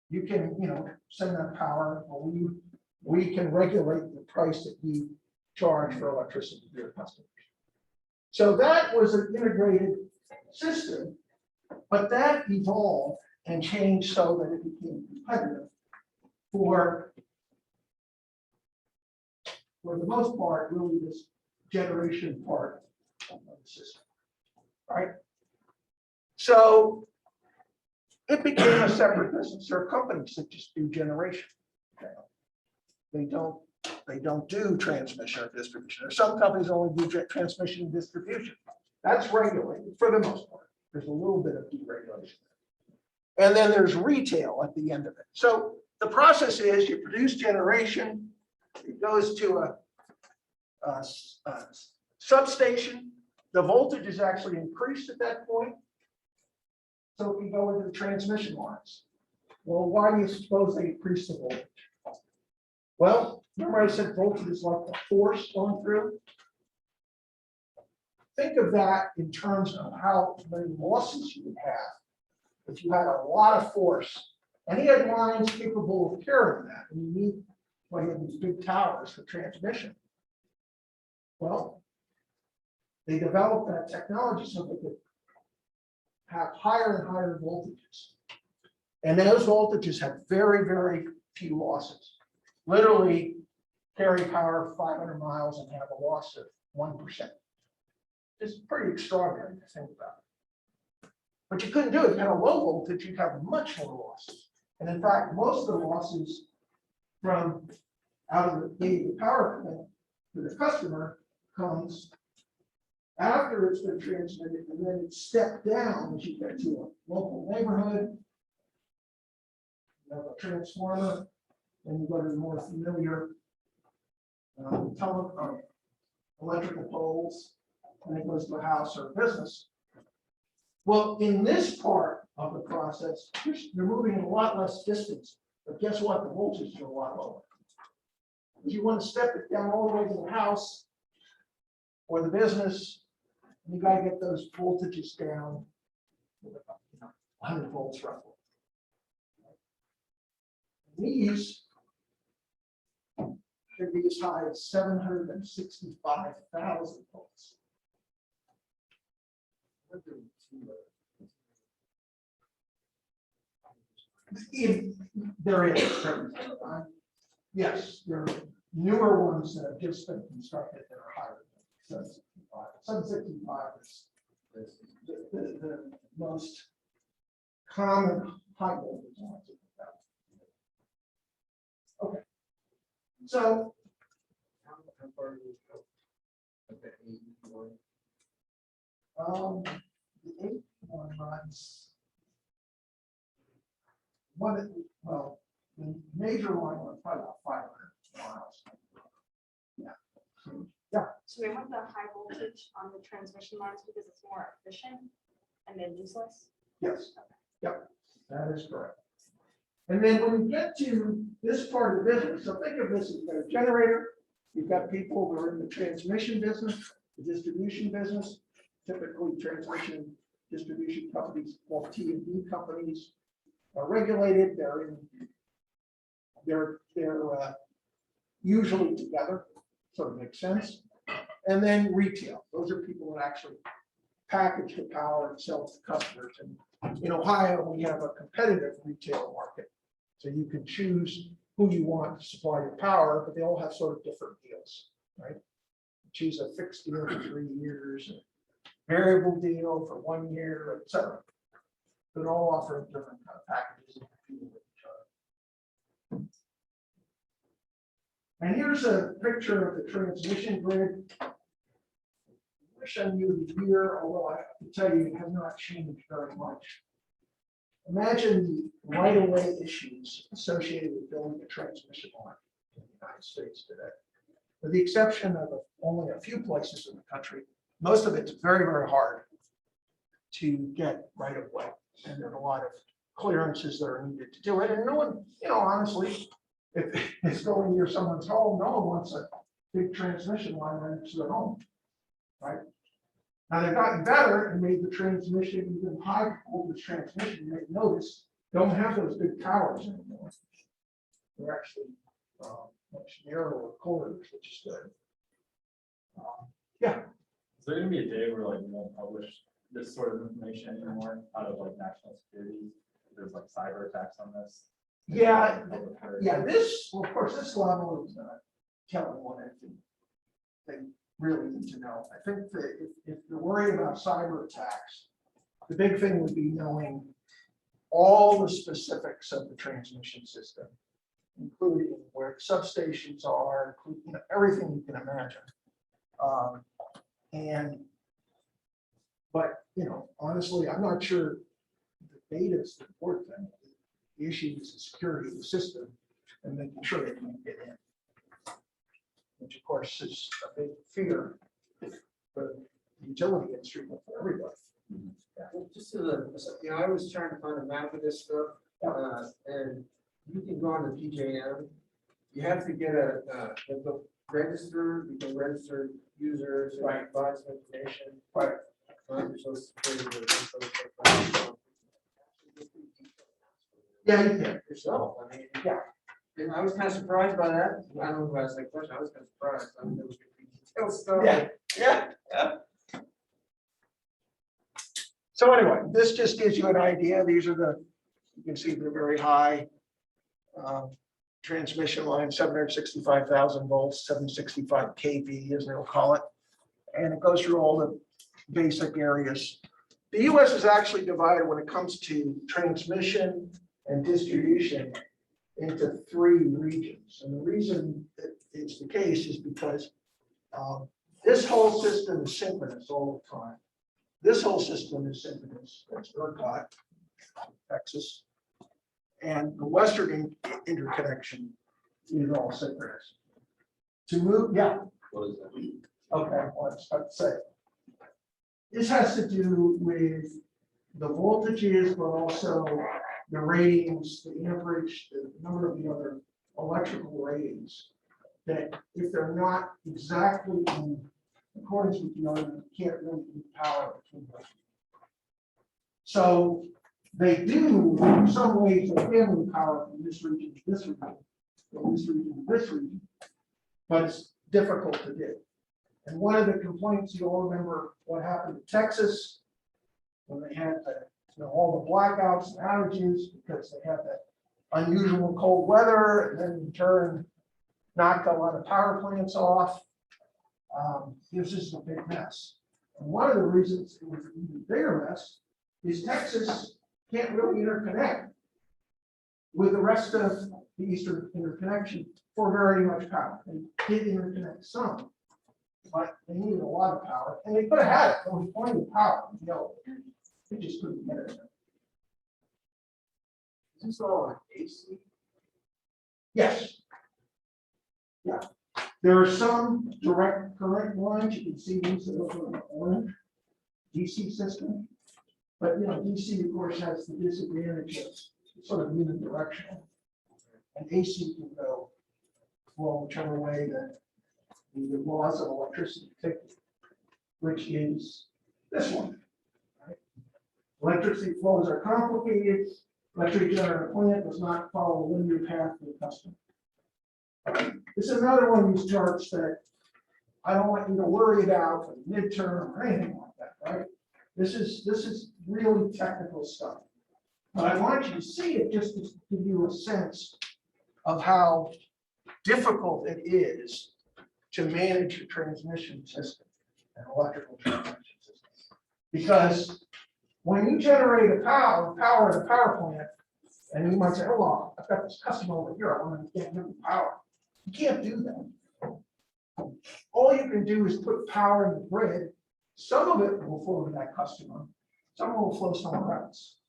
you can, send that power, or we can regulate the price that you charge for electricity to your customers. So that was an integrated system, but that evolved and changed so that it became competitive for the most part, really this generation part of the system, right? So it became a separate business. There are companies that just do generation. Okay. They don't do transmission or distribution. There's some companies only do transmission and distribution. That's regulated for the most part. There's a little bit of deregulation. And then there's retail at the end of it. So the process is you produce generation, it goes to a substation. The voltage is actually increased at that point. So it can go into the transmission lines. Well, why do you suppose they increase the voltage? Well, remember I said voltage is like a force going through? Think of that in terms of how many losses you would have if you had a lot of force. And he had lines capable of carrying that. And you need, well, you have these big towers for transmission. Well, they developed that technology so they could have higher and higher voltages. And those voltages have very, very few losses. Literally carry power 500 miles and have a loss of 1%. It's pretty extraordinary to think about. But you couldn't do it. If you had a low voltage, you'd have much more losses. And in fact, most of the losses from out of the power plant to the customer comes after it's been transmitted, and then it's stepped down as you get to a local neighborhood. You have a transformer, and you go to the more familiar electrical poles, and it goes to a house or a business. Well, in this part of the process, you're moving a lot less distance, but guess what? The voltage is a lot lower. If you want to step it down all the way to the house or the business, you got to get those voltages down to 100 volts roughly. These should be as high as 765,000 volts. There is. Yes, there are newer ones that have just been constructed that are higher than 765. 765 is the most common high voltage ones. Okay. So How far do you go? Okay, AEDE41. The 8 one runs one. Well, the major line was probably about 500 miles. Yeah. So we want the high voltage on the transmission lines because it's more efficient and then useless. Yes. Yep. That is correct. And then when we get to this part of the business, so think of this as a generator. You've got people who are in the transmission business, the distribution business, typically transmission distribution companies, well, T&D companies are regulated. They're usually together, so it makes sense. And then retail. Those are people that actually package the power and sell it to customers. And in Ohio, we have a competitive retail market. So you can choose who you want to supply your power, but they all have sort of different deals, right? Choose a fixed deal for 3 years, a variable deal for 1 year, et cetera. They're all offering different kind of packages and competing with each other. And here's a picture of the transmission grid. I wish I knew the year, although I have to tell you, it has not changed very much. Imagine the right-of-way issues associated with building a transmission line in the United States today. With the exception of only a few places in the country, most of it's very, very hard to get right-of-way. And there are a lot of clearances that are needed to do it. And no one, honestly, if it's going near someone's home, no one wants a big transmission line right next to their home, right? Now they've gotten better and made the transmission even high voltage transmission. You may notice don't have those big towers anymore. They're actually much narrower corridors, which is good. Yeah. Is there gonna be a day where like we won't publish this sort of information anymore out of like national security? There's like cyber attacks on this. Yeah. Yeah. This, well, of course, this level is not telling what they really need to know. I think that if you're worried about cyber attacks, the big thing would be knowing all the specifics of the transmission system, including where the substations are, everything you can imagine. And, but, honestly, I'm not sure the data is the important thing. The issue is the security of the system and making sure they can get in. Which of course is a big fear for the utility industry, but for everybody. Well, just as a, I was trying to find a map of this stuff, and you can go on the PJM. You have to get you have to register, you can register users, and Right. provide some information. Right. Your social security, your info, Yeah, you can. yourself, I mean. Yeah. And I was kind of surprised by that. I don't know who asked that question. I was kind of surprised. I mean, there was detailed stuff. Yeah. So anyway, this just gives you an idea. These are you can see they're very high. Transmission line, 765,000 volts, 765 kV, as they'll call it. And it goes through all the basic areas. The US is actually divided when it comes to transmission and distribution into 3 regions. And the reason that it's the case is because this whole system is synchronous all the time. This whole system is synchronous. That's ERCOT, Texas. And the Western interconnection is all synchronous. To move, yeah. What does that mean? Okay, well, I was about to say. This has to do with the voltages, but also the ratings, the amperage, the number of the other electrical ratings. That if they're not exactly in accordance with the other, you can't really move power between them. So they do, in some ways, they can move power from this region to this region, from this region to this region, but it's difficult to do. And one of the complaints, you all remember what happened in Texas when they had all the blackouts and outages because they had that unusual cold weather, and then in turn knocked a lot of power plants off. This is a big mess. And one of the reasons it was an even bigger mess is Texas can't really interconnect with the rest of the Eastern interconnection for very much power. They did interconnect some, but they needed a lot of power, and they could have had it. There was plenty of power. They just couldn't get it. Is this all on AC? Yes. Yeah. There are some direct current lines. You can see these are the orange DC system. But DC of course has the disadvantage of sort of unidirectional. And AC can go whichever way that the laws of electricity dictate, which is this one. Right? Electricity flows are complicated. Electric generator plant does not follow a linear path to the customer. This is another one of these charts that I don't want you to worry about for the midterm or anything like that, right? This is really technical stuff. But I want you to see it just to give you a sense of how difficult it is to manage a transmission system, an electrical transmission system. Because when you generate a power in a power plant, and you might say, oh, well, I've got this customer over here, I want to get him power. You can't do that. All you can do is put power in the grid. Some of it will flow to that customer, some will flow somewhere else.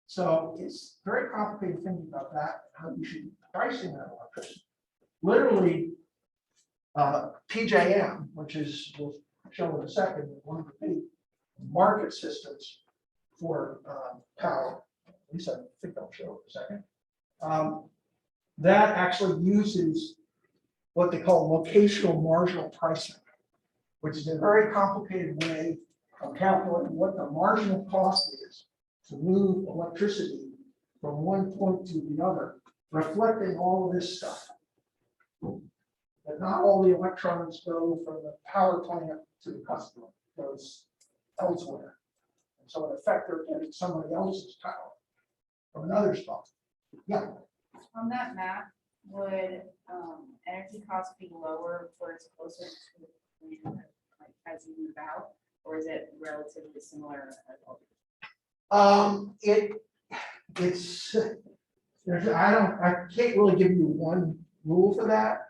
So it's very complicated thinking about that, how you should be pricing that electricity. Literally, PJM, which is, we'll show in a second, one of the big market systems for power. At least I think I'll show in a second. That actually uses what they call locational marginal pricing, which is a very complicated way of calculating what the marginal cost is to move electricity from one point to the other, reflecting all of this stuff. But not all the electrons go from the power plant to the customer, it goes elsewhere. And so in effect, they're getting somebody else's power from another spot. Yeah. On that map, would energy costs be lower where it's closer to the land, like as you move out, or is it relatively similar? I can't really give you one rule for that.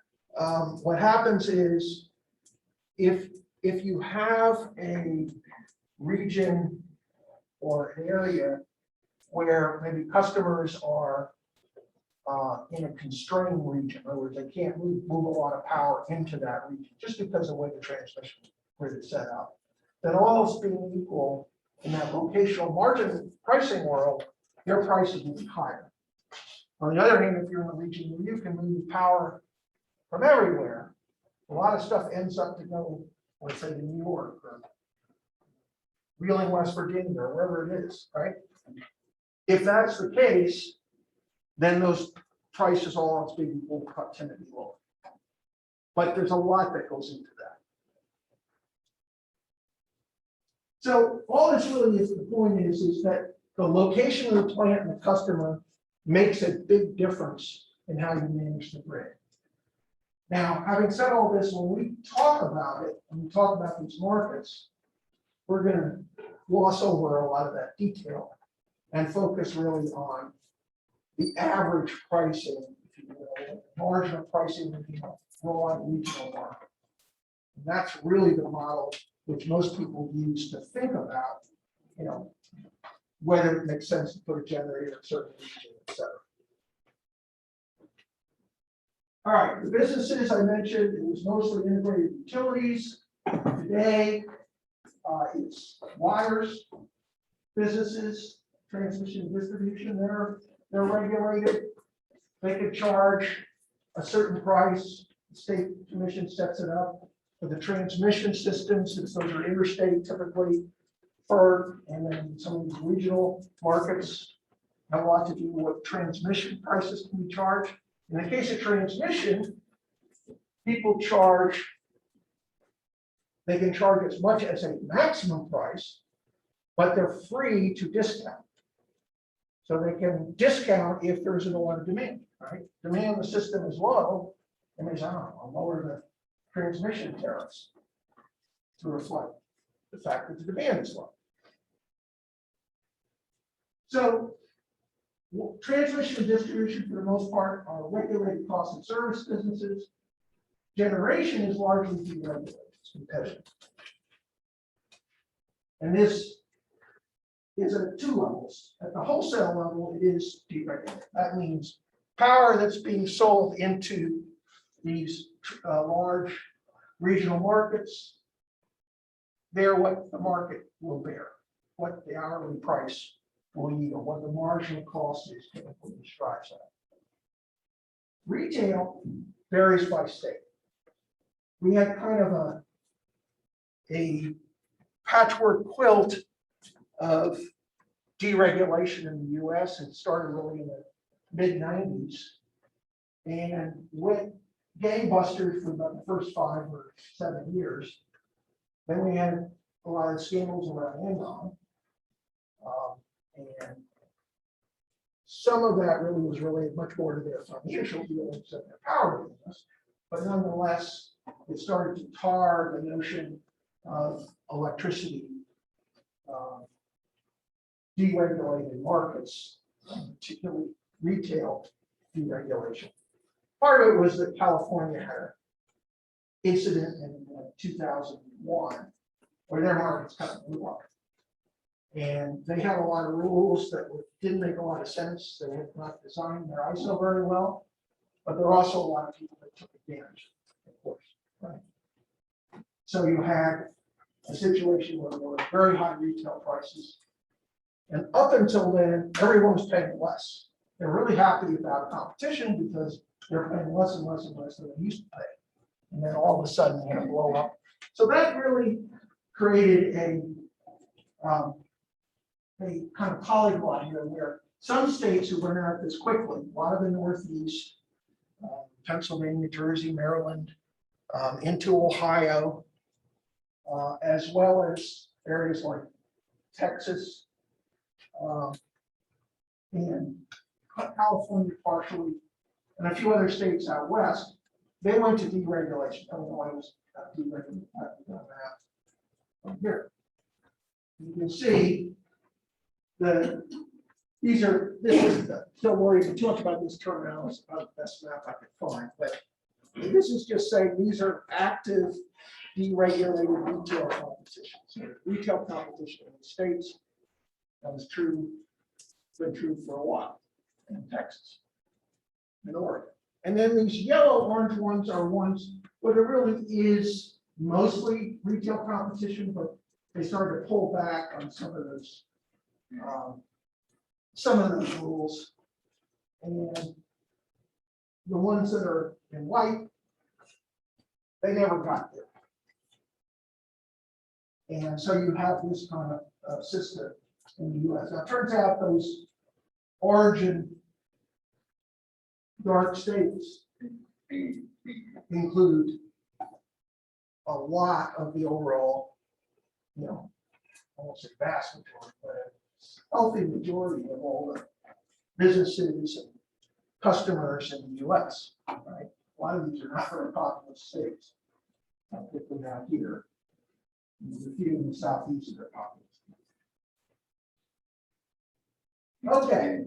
What happens is if you have a region or an area where maybe customers are in a constrained region, in other words, they can't move a lot of power into that region just because of the way the transmission grid is set up, then all else being equal in that locational margin pricing world, their prices will be higher. On the other hand, if you're in a region where you can move power from everywhere, a lot of stuff ends up to go, let's say, to New York or Wheeling, West Virginia, or wherever it is, right? If that's the case, then those prices all else being equal tend to be lower. But there's a lot that goes into that. So all this really is, the point is that the location of the plant and the customer makes a big difference in how you manage the grid. Now, having said all this, when we talk about it, when we talk about these markets, we're going to gloss over a lot of that detail and focus really on the average pricing, if you will, marginal pricing in a broad regional market. And that's really the model which most people use to think about, whether it makes sense to put a generator in a certain region, et cetera. All right, the businesses I mentioned, it was mostly integrated utilities. Today, it's wires, businesses, transmission and distribution, they're regulated. They could charge a certain price. The state commission sets it up. For the transmission systems, since those are interstate, typically FERC, and then some of these regional markets have a lot to do with what transmission prices can be charged. In the case of transmission, people they can charge as much as a maximum price, but they're free to discount. So they can discount if there's a lot of demand, right? Demand in the system is low, and they say, I'll lower the transmission tariffs to reflect the fact that the demand is low. So transmission and distribution, for the most part, are regulated cost of service businesses. Generation is largely deregulated, it's competitive. And this is at two levels. At the wholesale level, it is deregulated. That means power that's being sold into these large regional markets, they're what the market will bear, what the hourly price will yield, what the marginal cost is typically describes that. Retail varies by state. We had kind of a patchwork quilt of deregulation in the US. It started really in the mid-90s and went gangbusters for about the first 5 or 7 years. Then we had a lot of scandals around Enron. And some of that really was related much more to their financial dealings than their power business. But nonetheless, it started to tar the notion of electricity deregulated markets, particularly retail deregulation. Part of it was that California had an incident in 2001 where their markets kind of blew up. And they had a lot of rules that didn't make a lot of sense. They had not designed their ISO very well, but there were also a lot of people that took advantage, of course. Right? So you had a situation where there were very high retail prices. And up until then, everyone was paying less. They're really happy about competition because they're paying less and less and less than they used to pay. And then all of a sudden, they're going to blow up. So that really created a kind of polyglot here where some states who went out this quickly, a lot of the Northeast, Pennsylvania, Jersey, Maryland, into Ohio, as well as areas like Texas and California partially, and a few other states out west, they went to deregulation. Illinois was deregulated from here. You can see the These are, this is, don't worry too much about this terminal, it's about the best map I could find, but this is just saying these are active, deregulated retail competitions. Retail competition in the states, that was true, been true for a while in Texas, in Oregon. And then these yellow orange ones are ones where there really is mostly retail competition, but they started to pull back on some of those rules. And the ones that are in white, they never got there. And so you have this kind of system in the US. Now, it turns out those origin dark states include a lot of the overall, almost a vast majority, but a healthy majority of all the businesses and customers in the US, right? A lot of these are not very populous states. I'll put them out here. There's a few in the southeast that are populous. Okay,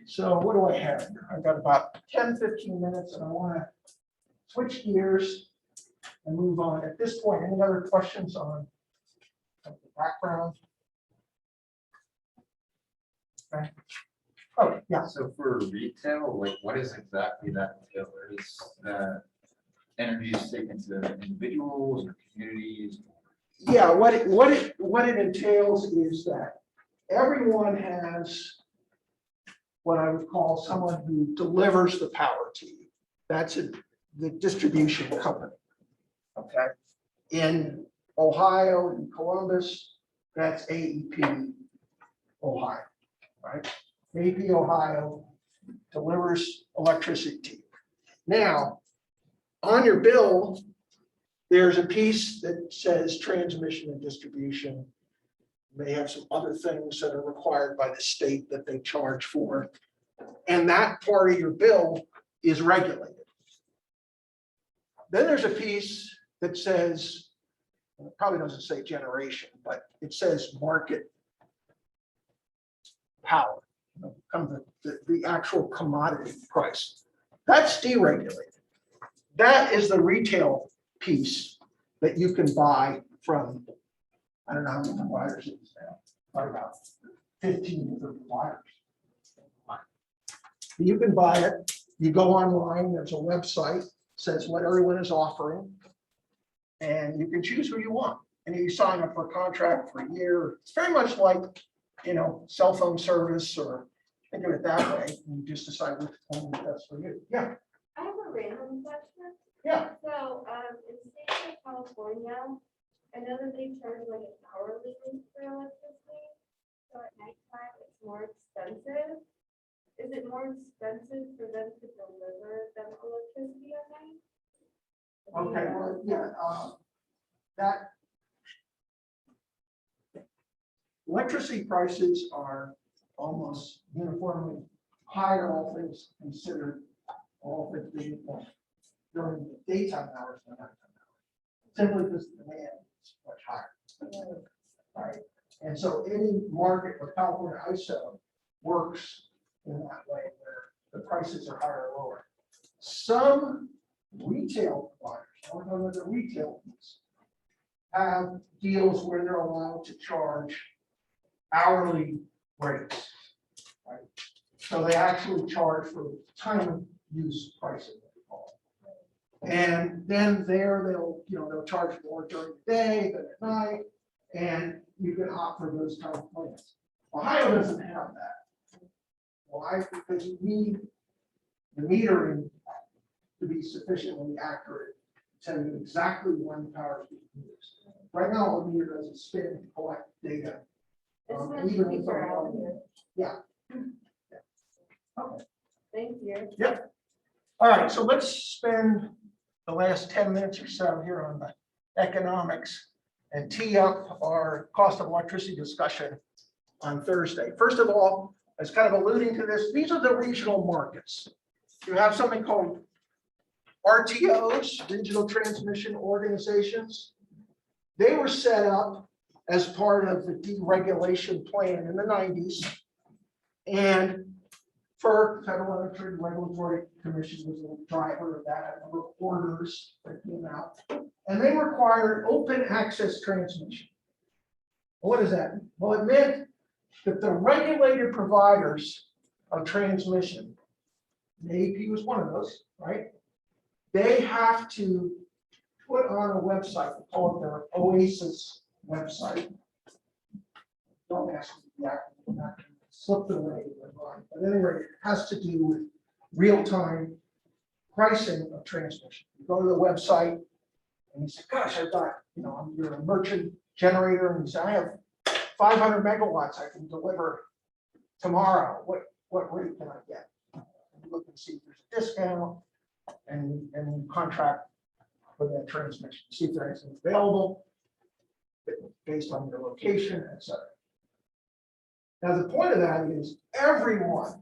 so what do I have here? I've got about 10-15 minutes and I want to switch gears and move on. At this point, any other questions on the background? Okay. Oh, yeah. So for retail, like what is exactly that entail? Is energy is taken to individuals or communities? Yeah, what it entails is that everyone has what I would call someone who delivers the power to you. That's the distribution company. Okay. In Ohio, in Columbus, that's AEP Ohio, right? AEP Ohio delivers electricity to you. Now, on your bill, there's a piece that says transmission and distribution. They have some other things that are required by the state that they charge for. And that part of your bill is regulated. Then there's a piece that says, it probably doesn't say generation, but it says market power, the actual commodity price. That's deregulated. That is the retail piece that you can buy from, I don't know how many providers it is now, probably about 15 to 30 providers. You can buy it, you go online, there's a website, says what everyone is offering, and you can choose who you want. And you sign up for a contract for a year. It's very much like, cell phone service, or think of it that way. You just decide which one is best for you. Yeah. I have a random question. Yeah. So, in the state of California, I know that they charge like an hourly rate for electricity. So at nighttime, it's more expensive. Is it more expensive for them to deliver them electricity at night? Okay, well, yeah, that electricity prices are almost uniformly higher, all things considered, all things being equal, during the daytime hours than nighttime hours. Simply because the demand is much higher. Right. And so any market where California ISO works in that way, where the prices are higher or lower. Some retail providers, I don't know the retail ones, have deals where they're allowed to charge hourly rates. Right? So they actually charge for time of use pricing, what we call it. And then there they'll charge more during the day than at night, and you can opt for those kind of plans. Ohio doesn't have that. Why? Because you need the metering to be sufficiently accurate to tell you exactly when the power is being used. Right now, all the meter does is spin and collect data. It's much Even if cheaper out I'm- here. Yeah. Okay. Thank you. Yep. All right, so let's spend the last 10 minutes or so here on the economics and tee up our cost of electricity discussion on Thursday. First of all, as kind of alluding to this, these are the regional markets. You have something called RTOs, Regional Transmission Organizations. They were set up as part of the deregulation plan in the 90s. And FERC, Federal Energy Regulatory Commission, was the driver of that, a number of orders that came out. And they required open access transmission. What does that mean? Well, it meant that the regulated providers of transmission, and AEP was one of those, right? They have to put on a website, they call it their Oasis website. Don't ask me the acronym, that slipped away in my mind. But anyway, it has to do with real-time pricing of transmission. You go to the website and you say, gosh, I've got, you're a merchant generator, and you say, I have 500 megawatts I can deliver tomorrow. What rate can I get? And you look and see if there's a discount, and you contract for that transmission, see if there's anything available based on your location, et cetera. Now, the point of that is everyone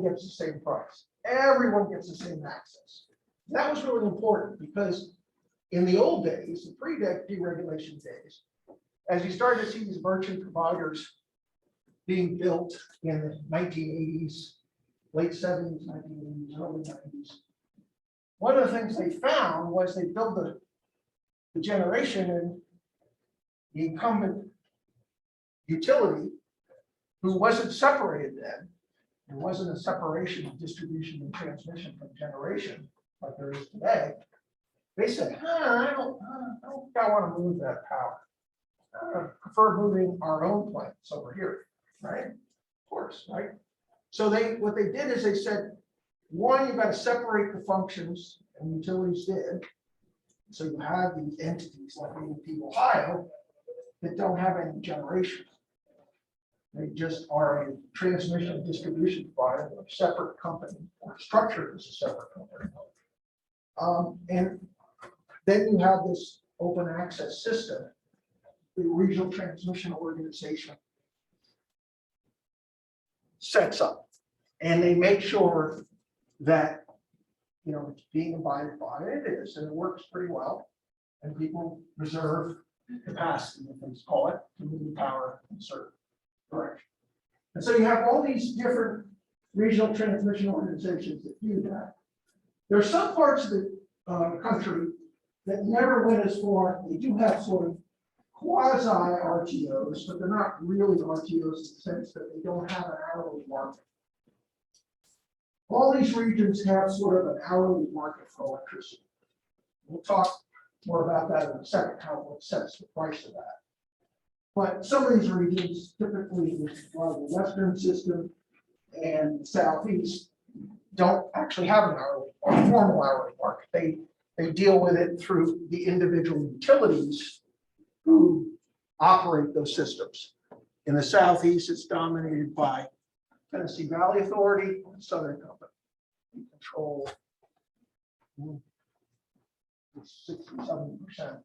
gets the same price. Everyone gets the same access. That was really important because in the old days, the pre-deregulation days, as you started to see these merchant providers being built in the 1980s, late 70s, 1980s, early 90s, one of the things they found was they built the generation in the incumbent utility, who wasn't separated then. There wasn't a separation of distribution and transmission from generation like there is today. They said, I don't think I want to move that power. I prefer moving our own plants over here, right? Of course, right? So what they did is they said, one, you got to separate the functions, and utilities did. So you have these entities like AEP Ohio that don't have any generation. They just are a transmission and distribution provider, a separate company, or structured as a separate company. And then you have this open access system, the regional transmission organization sets up, and they make sure that it's being abided by. It is, and it works pretty well. And people reserve capacity, if they call it, to move power in certain direction. And so you have all these different regional transmission organizations that do that. There are some parts of the country that never went as far. They do have sort of quasi RTOs, but they're not really RTOs in the sense that they don't have an hourly market. All these regions have sort of an hourly market for electricity. We'll talk more about that in a second, how it sets the price of that. But some of these regions, typically the western system and the southeast, don't actually have an hourly or formal hourly market. They deal with it through the individual utilities who operate those systems. In the southeast, it's dominated by Tennessee Valley Authority and Southern Company. We control 60–70%.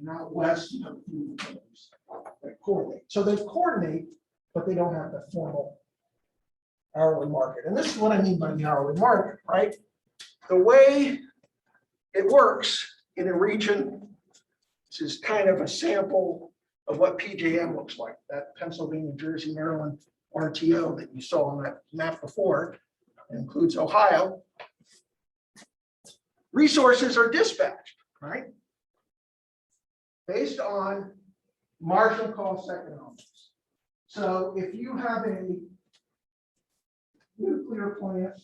And out west, you have a few utilities that coordinate. So they coordinate, but they don't have the formal hourly market. And this is what I mean by the hourly market, right? The way it works in a region, this is kind of a sample of what PJM looks like, that Pennsylvania, Jersey, Maryland RTO that you saw on that map before. It includes Ohio. Resources are dispatched, right? Based on marginal cost economics. So if you have a nuclear plant,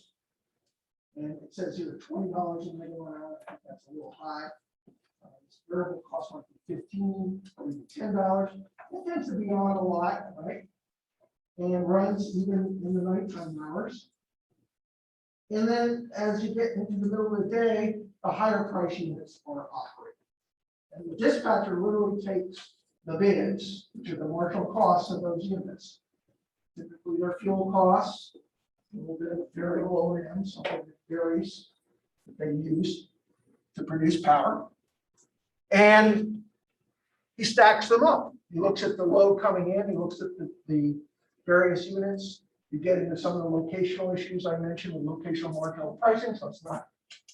and it says here $20 a megawatt hour, I think that's a little high. Its variable cost might be $15 or even $10. It tends to be on a lot, right? And runs even in the nighttime hours. And then as you get into the middle of the day, the higher price units are operating. And the dispatcher literally takes the bids, which are the marginal costs of those units. Typically their fuel costs, a little bit of variable O&M, something that varies that they use to produce power. And he stacks them up. He looks at the load coming in, he looks at the various units. You get into some of the locational issues I mentioned with locational marginal pricing, so it's not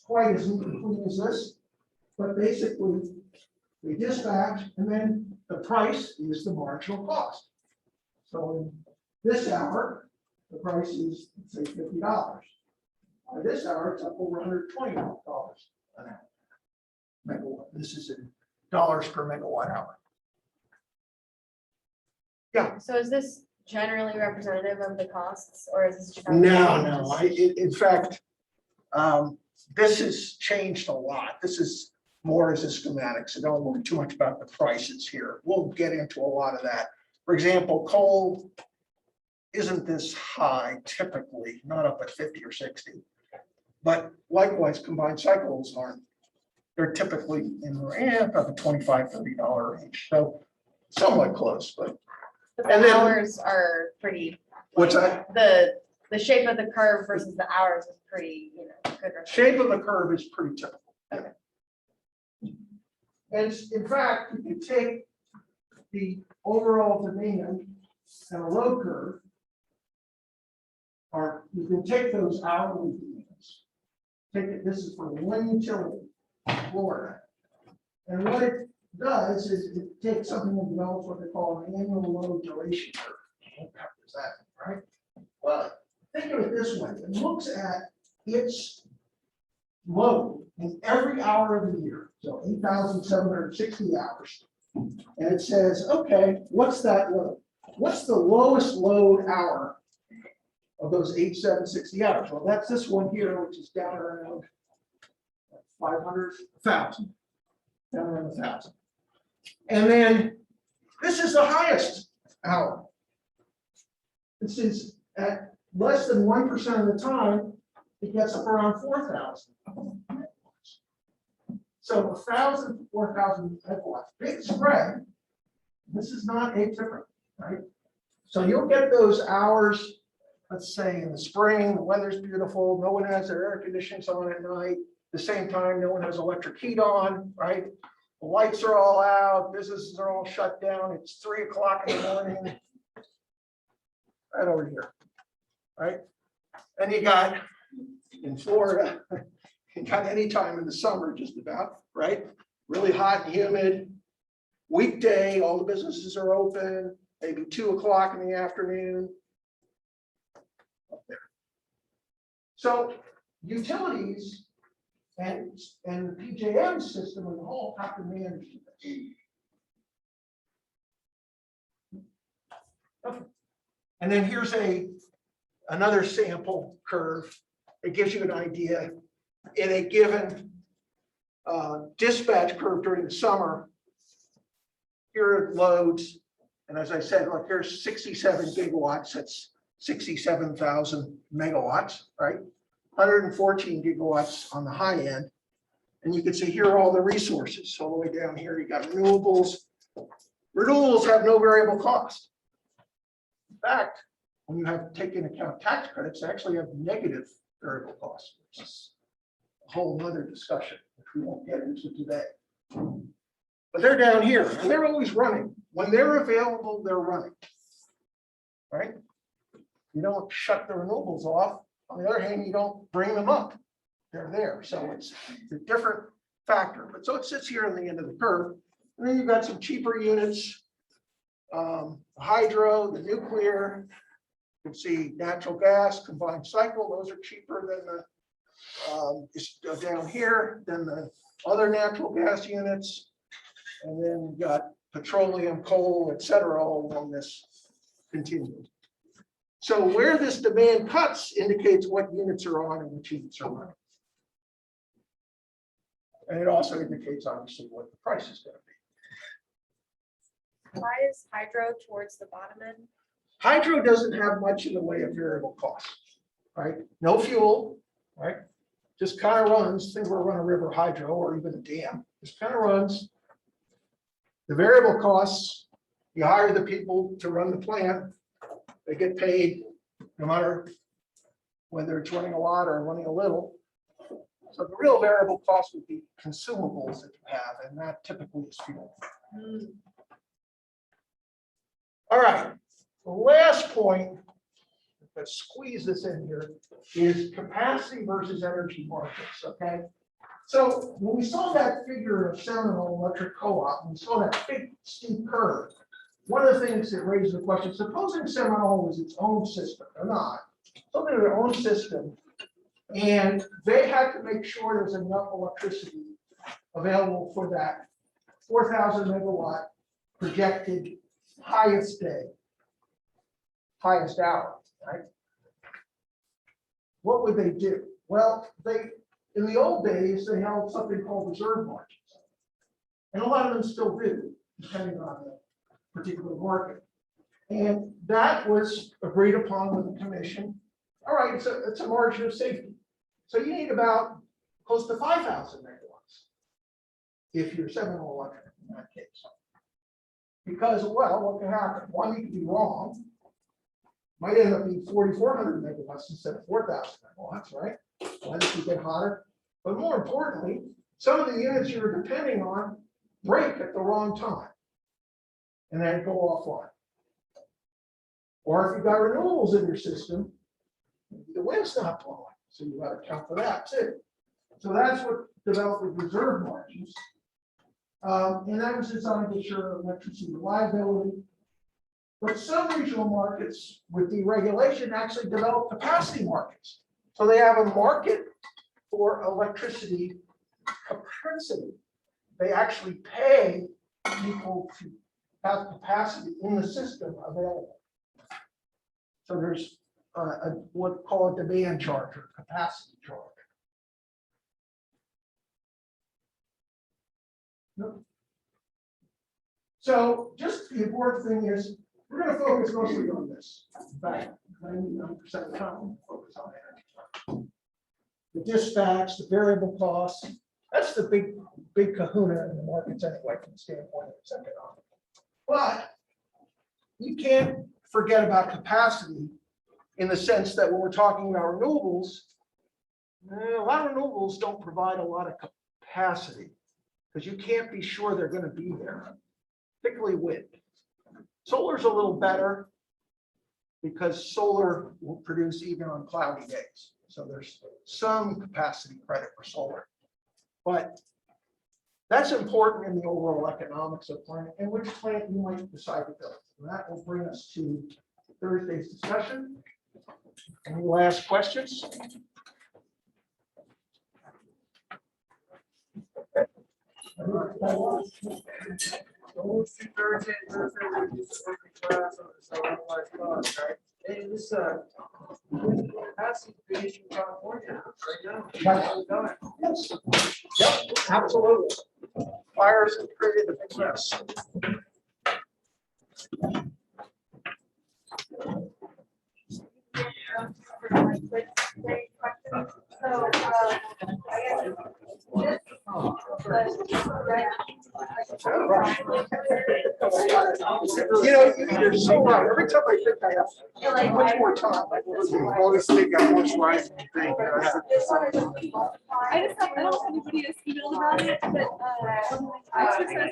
quite as clean as this. But basically, they dispatch, and then the price is the marginal cost. So in this hour, the price is, say, $50. By this hour, it's up over $120 an hour. Megawatt. This is in dollars per megawatt hour. So is this generally representative of the costs, or is this? No. In fact, this has changed a lot. This is more as a schematic, so don't worry too much about the prices here. We'll get into a lot of that. For example, coal isn't this high typically, not up at 50 or 60. But likewise, combined cycles aren't. They're typically in the about the $25, $30 range. So somewhat close, but. But And the then- hours are pretty. What's that? The shape of the curve versus the hours is pretty, good. Shape of the curve is pretty typical. Okay. And in fact, if you take the overall demand and a load curve, or you can take those hourly demands. Take it, this is for one utility, Florida. And what it does is it takes something and develops what they call an annual load duration curve. What is that, right? Well, think of it this way. It looks at its load in every hour of the year, so 8,760 hours. And it says, okay, what's that load? What's the lowest load hour of those 8,760 hours? Well, that's this one here, which is down around 500, 1,000, down around 1,000. And then this is the highest hour. This is at less than 1% of the time, it gets up around 4,000. So 1,000 to 4,000 megawatts, big spread. This is not atypical, right? So you'll get those hours, let's say in the spring, the weather's beautiful, no one has their air conditioning on at night. At the same time, no one has electric heat on, right? The lights are all out, businesses are all shut down. It's 3 o'clock in the morning. Right over here, right? And you got in Florida, you got any time in the summer, just about, right? Really hot and humid. Weekday, all the businesses are open, maybe 2 o'clock in the afternoon. Up there. So utilities and the PJM system as a whole have to manage this. Okay. And then here's another sample curve. It gives you an idea in a given dispatch curve during the summer. Here are loads, and as I said, look, here's 67 gigawatts. That's 67,000 megawatts, right? 114 gigawatts on the high end. And you can see here are all the resources. So all the way down here, you got renewables. Renewables have no variable cost. In fact, when you have to take into account tax credits, they actually have negative variable costs, which is a whole nother discussion, which we won't get into today. But they're down here, and they're always running. When they're available, they're running, right? You don't shut the renewables off. On the other hand, you don't bring them up. They're there, so it's a different factor. But so it sits here on the end of the curve. And then you've got some cheaper units, hydro, the nuclear. You can see natural gas, combined cycle. Those are cheaper than the it's down here than the other natural gas units. And then you've got petroleum, coal, et cetera, all along this continuum. So where this demand cuts indicates what units are on and which units are running. And it also indicates obviously what the price is going to be. Why is hydro towards the bottom end? Hydro doesn't have much in the way of variable costs, right? No fuel, right? Just kind of runs. Think we're run a river hydro or even a dam. Just kind of runs. The variable costs, you hire the people to run the plant. They get paid no matter whether it's running a lot or running a little. So the real variable cost would be consumables that you have, and that typically is fuel. All right, the last point, let's squeeze this in here, is capacity versus energy markets, okay? So when we saw that figure of Seminole Electric Co-op, we saw that big steep curve. one of the things that raises the question, supposing Seminole is its own system or not, something their own system, and they had to make sure there's enough electricity available for that 4,000 megawatt projected highest day, highest hour, right? What would they do? Well, in the old days, they held something called reserve margins. And a lot of them still do, depending on the particular market. And that was agreed upon with the commission. All right, it's a margin of safety. So you need about close to 5,000 megawatts if you're Seminole Electric in that case. Because, well, what can happen? One, you could be wrong. Might end up being 4,400 megawatts instead of 4,000 megawatts, right? Why does it get hotter? But more importantly, some of the units you're depending on break at the wrong time and then go offline. Or if you've got renewables in your system, the wind's not blowing, so you got to account for that too. So that's what developed with reserve margins. And that was designed to ensure electricity reliability. But some regional markets with deregulation actually develop capacity markets. So they have a market for electricity capacity. They actually pay people to have capacity in the system available. So there's what call a demand charge or capacity charge. Nope. So just the important thing is we're going to focus mostly on this. In fact, 99% of the time we'll focus on energy. The dispatch, the variable costs, that's the big kahuna in the markets anyway from the standpoint of its economic. But you can't forget about capacity in the sense that when we're talking about renewables, a lot of renewables don't provide a lot of capacity because you can't be sure they're going to be there, particularly wind. Solar's a little better because solar will produce even on cloudy days. So there's some capacity credit for solar. But that's important in the overall economics of plant and which plant you might decide to build. And that will bring us to Thursday's discussion. Any last questions? Thursday, we just work in class on this otherwise cost, right? Hey, this capacity creation in California right now. Yes. Yep, absolutely. Fires have created a big mess. So, You know, you're so right. Every time I think I have much more time, I always think I'm much right. I don't know if anybody has emailed about it, but I just said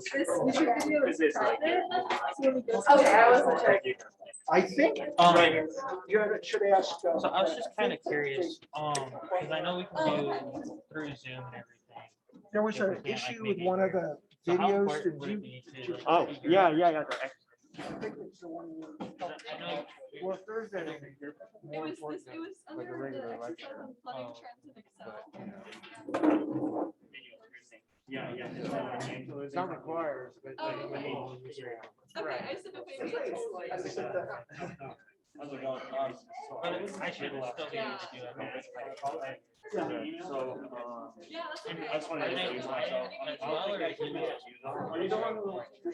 this YouTube video is private. Okay, I wasn't sure. I think you should ask. So I was just kind of curious, because I know we can do through Zoom and everything. There was an issue with one of the So how videos. important Did would you? it be to? Oh, yeah. I think it's the one I know. Well, Thursday. It was under the exercise on flooding trends in Excel. Yeah. It's not required, but. Oh, okay. Okay, I just didn't know if maybe it's like. But I should still be able to do it. So, Yeah, that's okay. I just wanted to introduce myself. As well, or is it-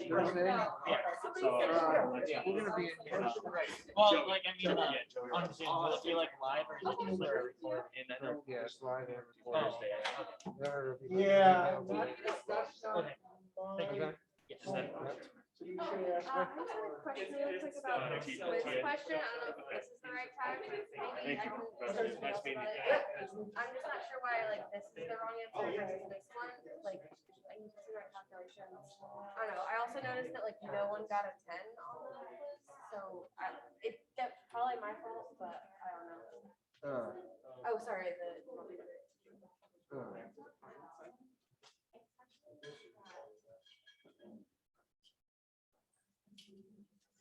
Thursday? Yeah, so, We're gonna be in here. Well, like, I mean, on Zoom, will it be like live or is it just like a record? Yeah, slide in. Oh, Yeah. That's not okay. Thank you. mine. Yes. So you should ask. I have a question real quick about this question. I don't know if this is the right time. Maybe I can. Nice meeting you. I'm just not sure why like this is the wrong answer versus this one. Like I need to see my calculations. I don't know. I also noticed that like no one got a 10 on the quiz, so that's probably my fault, but I don't know. Oh, sorry.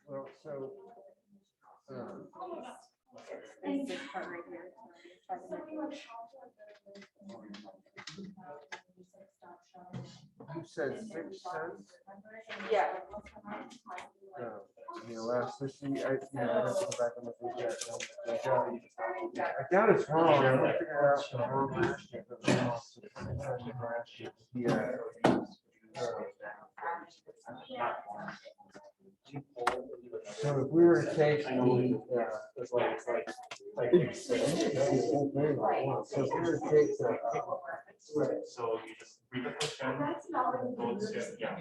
Well, so, It's this part right here. you said 6 cents? Yeah. Last, this, I have to go back and look at that. I doubt it's wrong. I'm gonna figure out the wrong last year, but it's last year. Yeah. So if we were to take the, so if we were to take the, So you just read the question. Yeah.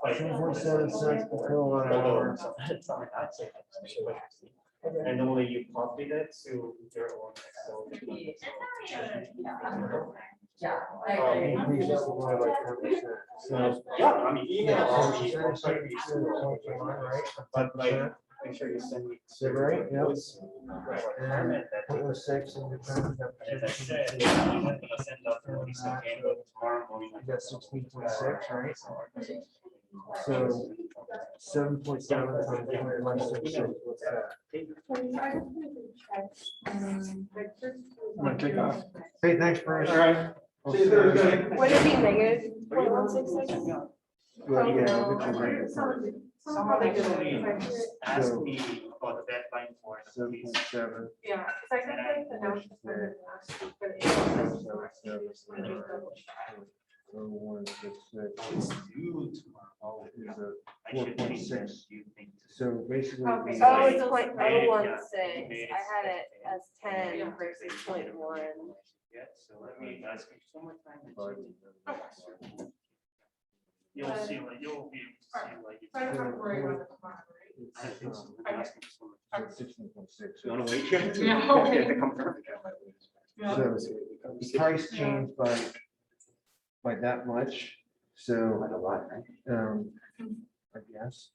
2.7 cents per kilowatt hour. And normally you copy that to your own Excel. Increase is more like 10%. So, Yeah, I mean, yeah, email. so percentage, right? But like, make sure you send me. Is that right? Yep. Requirement that. Put the 6 in the term. As I said, I'm gonna send out the notice again tomorrow morning. You got 16.6, right? So 7.7 times 20 minus 6, what's that? I'm gonna take off. Hey, thanks, Bruce. All right. I'll See you Thursday. Would it be negative 0.166? Well, yeah, which is right. Someone actually asked me about the deadline for. 7.7. Yeah, because I think like the notes for the last week, but So 166 It's due tomorrow. is a I should change 4.6. this, you think. So basically. Okay. we- Oh, it's Like, 0.016. I had it as 10 versus 0.1. Yeah, so let me ask you so much time. Five. You'll see, like, you'll be, able to see, like. I don't have to worry about it tomorrow, I think so. I'm asking for so much. So 16.6. You wanna wait here? Yeah, okay. To confirm. So the price changed by that much, so, Quite a lot, right? I guess.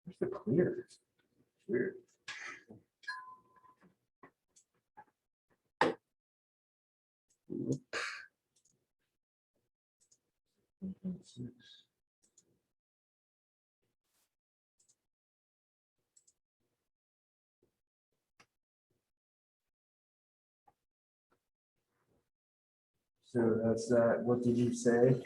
Where's the clear? It's weird. So that's that. What did you say?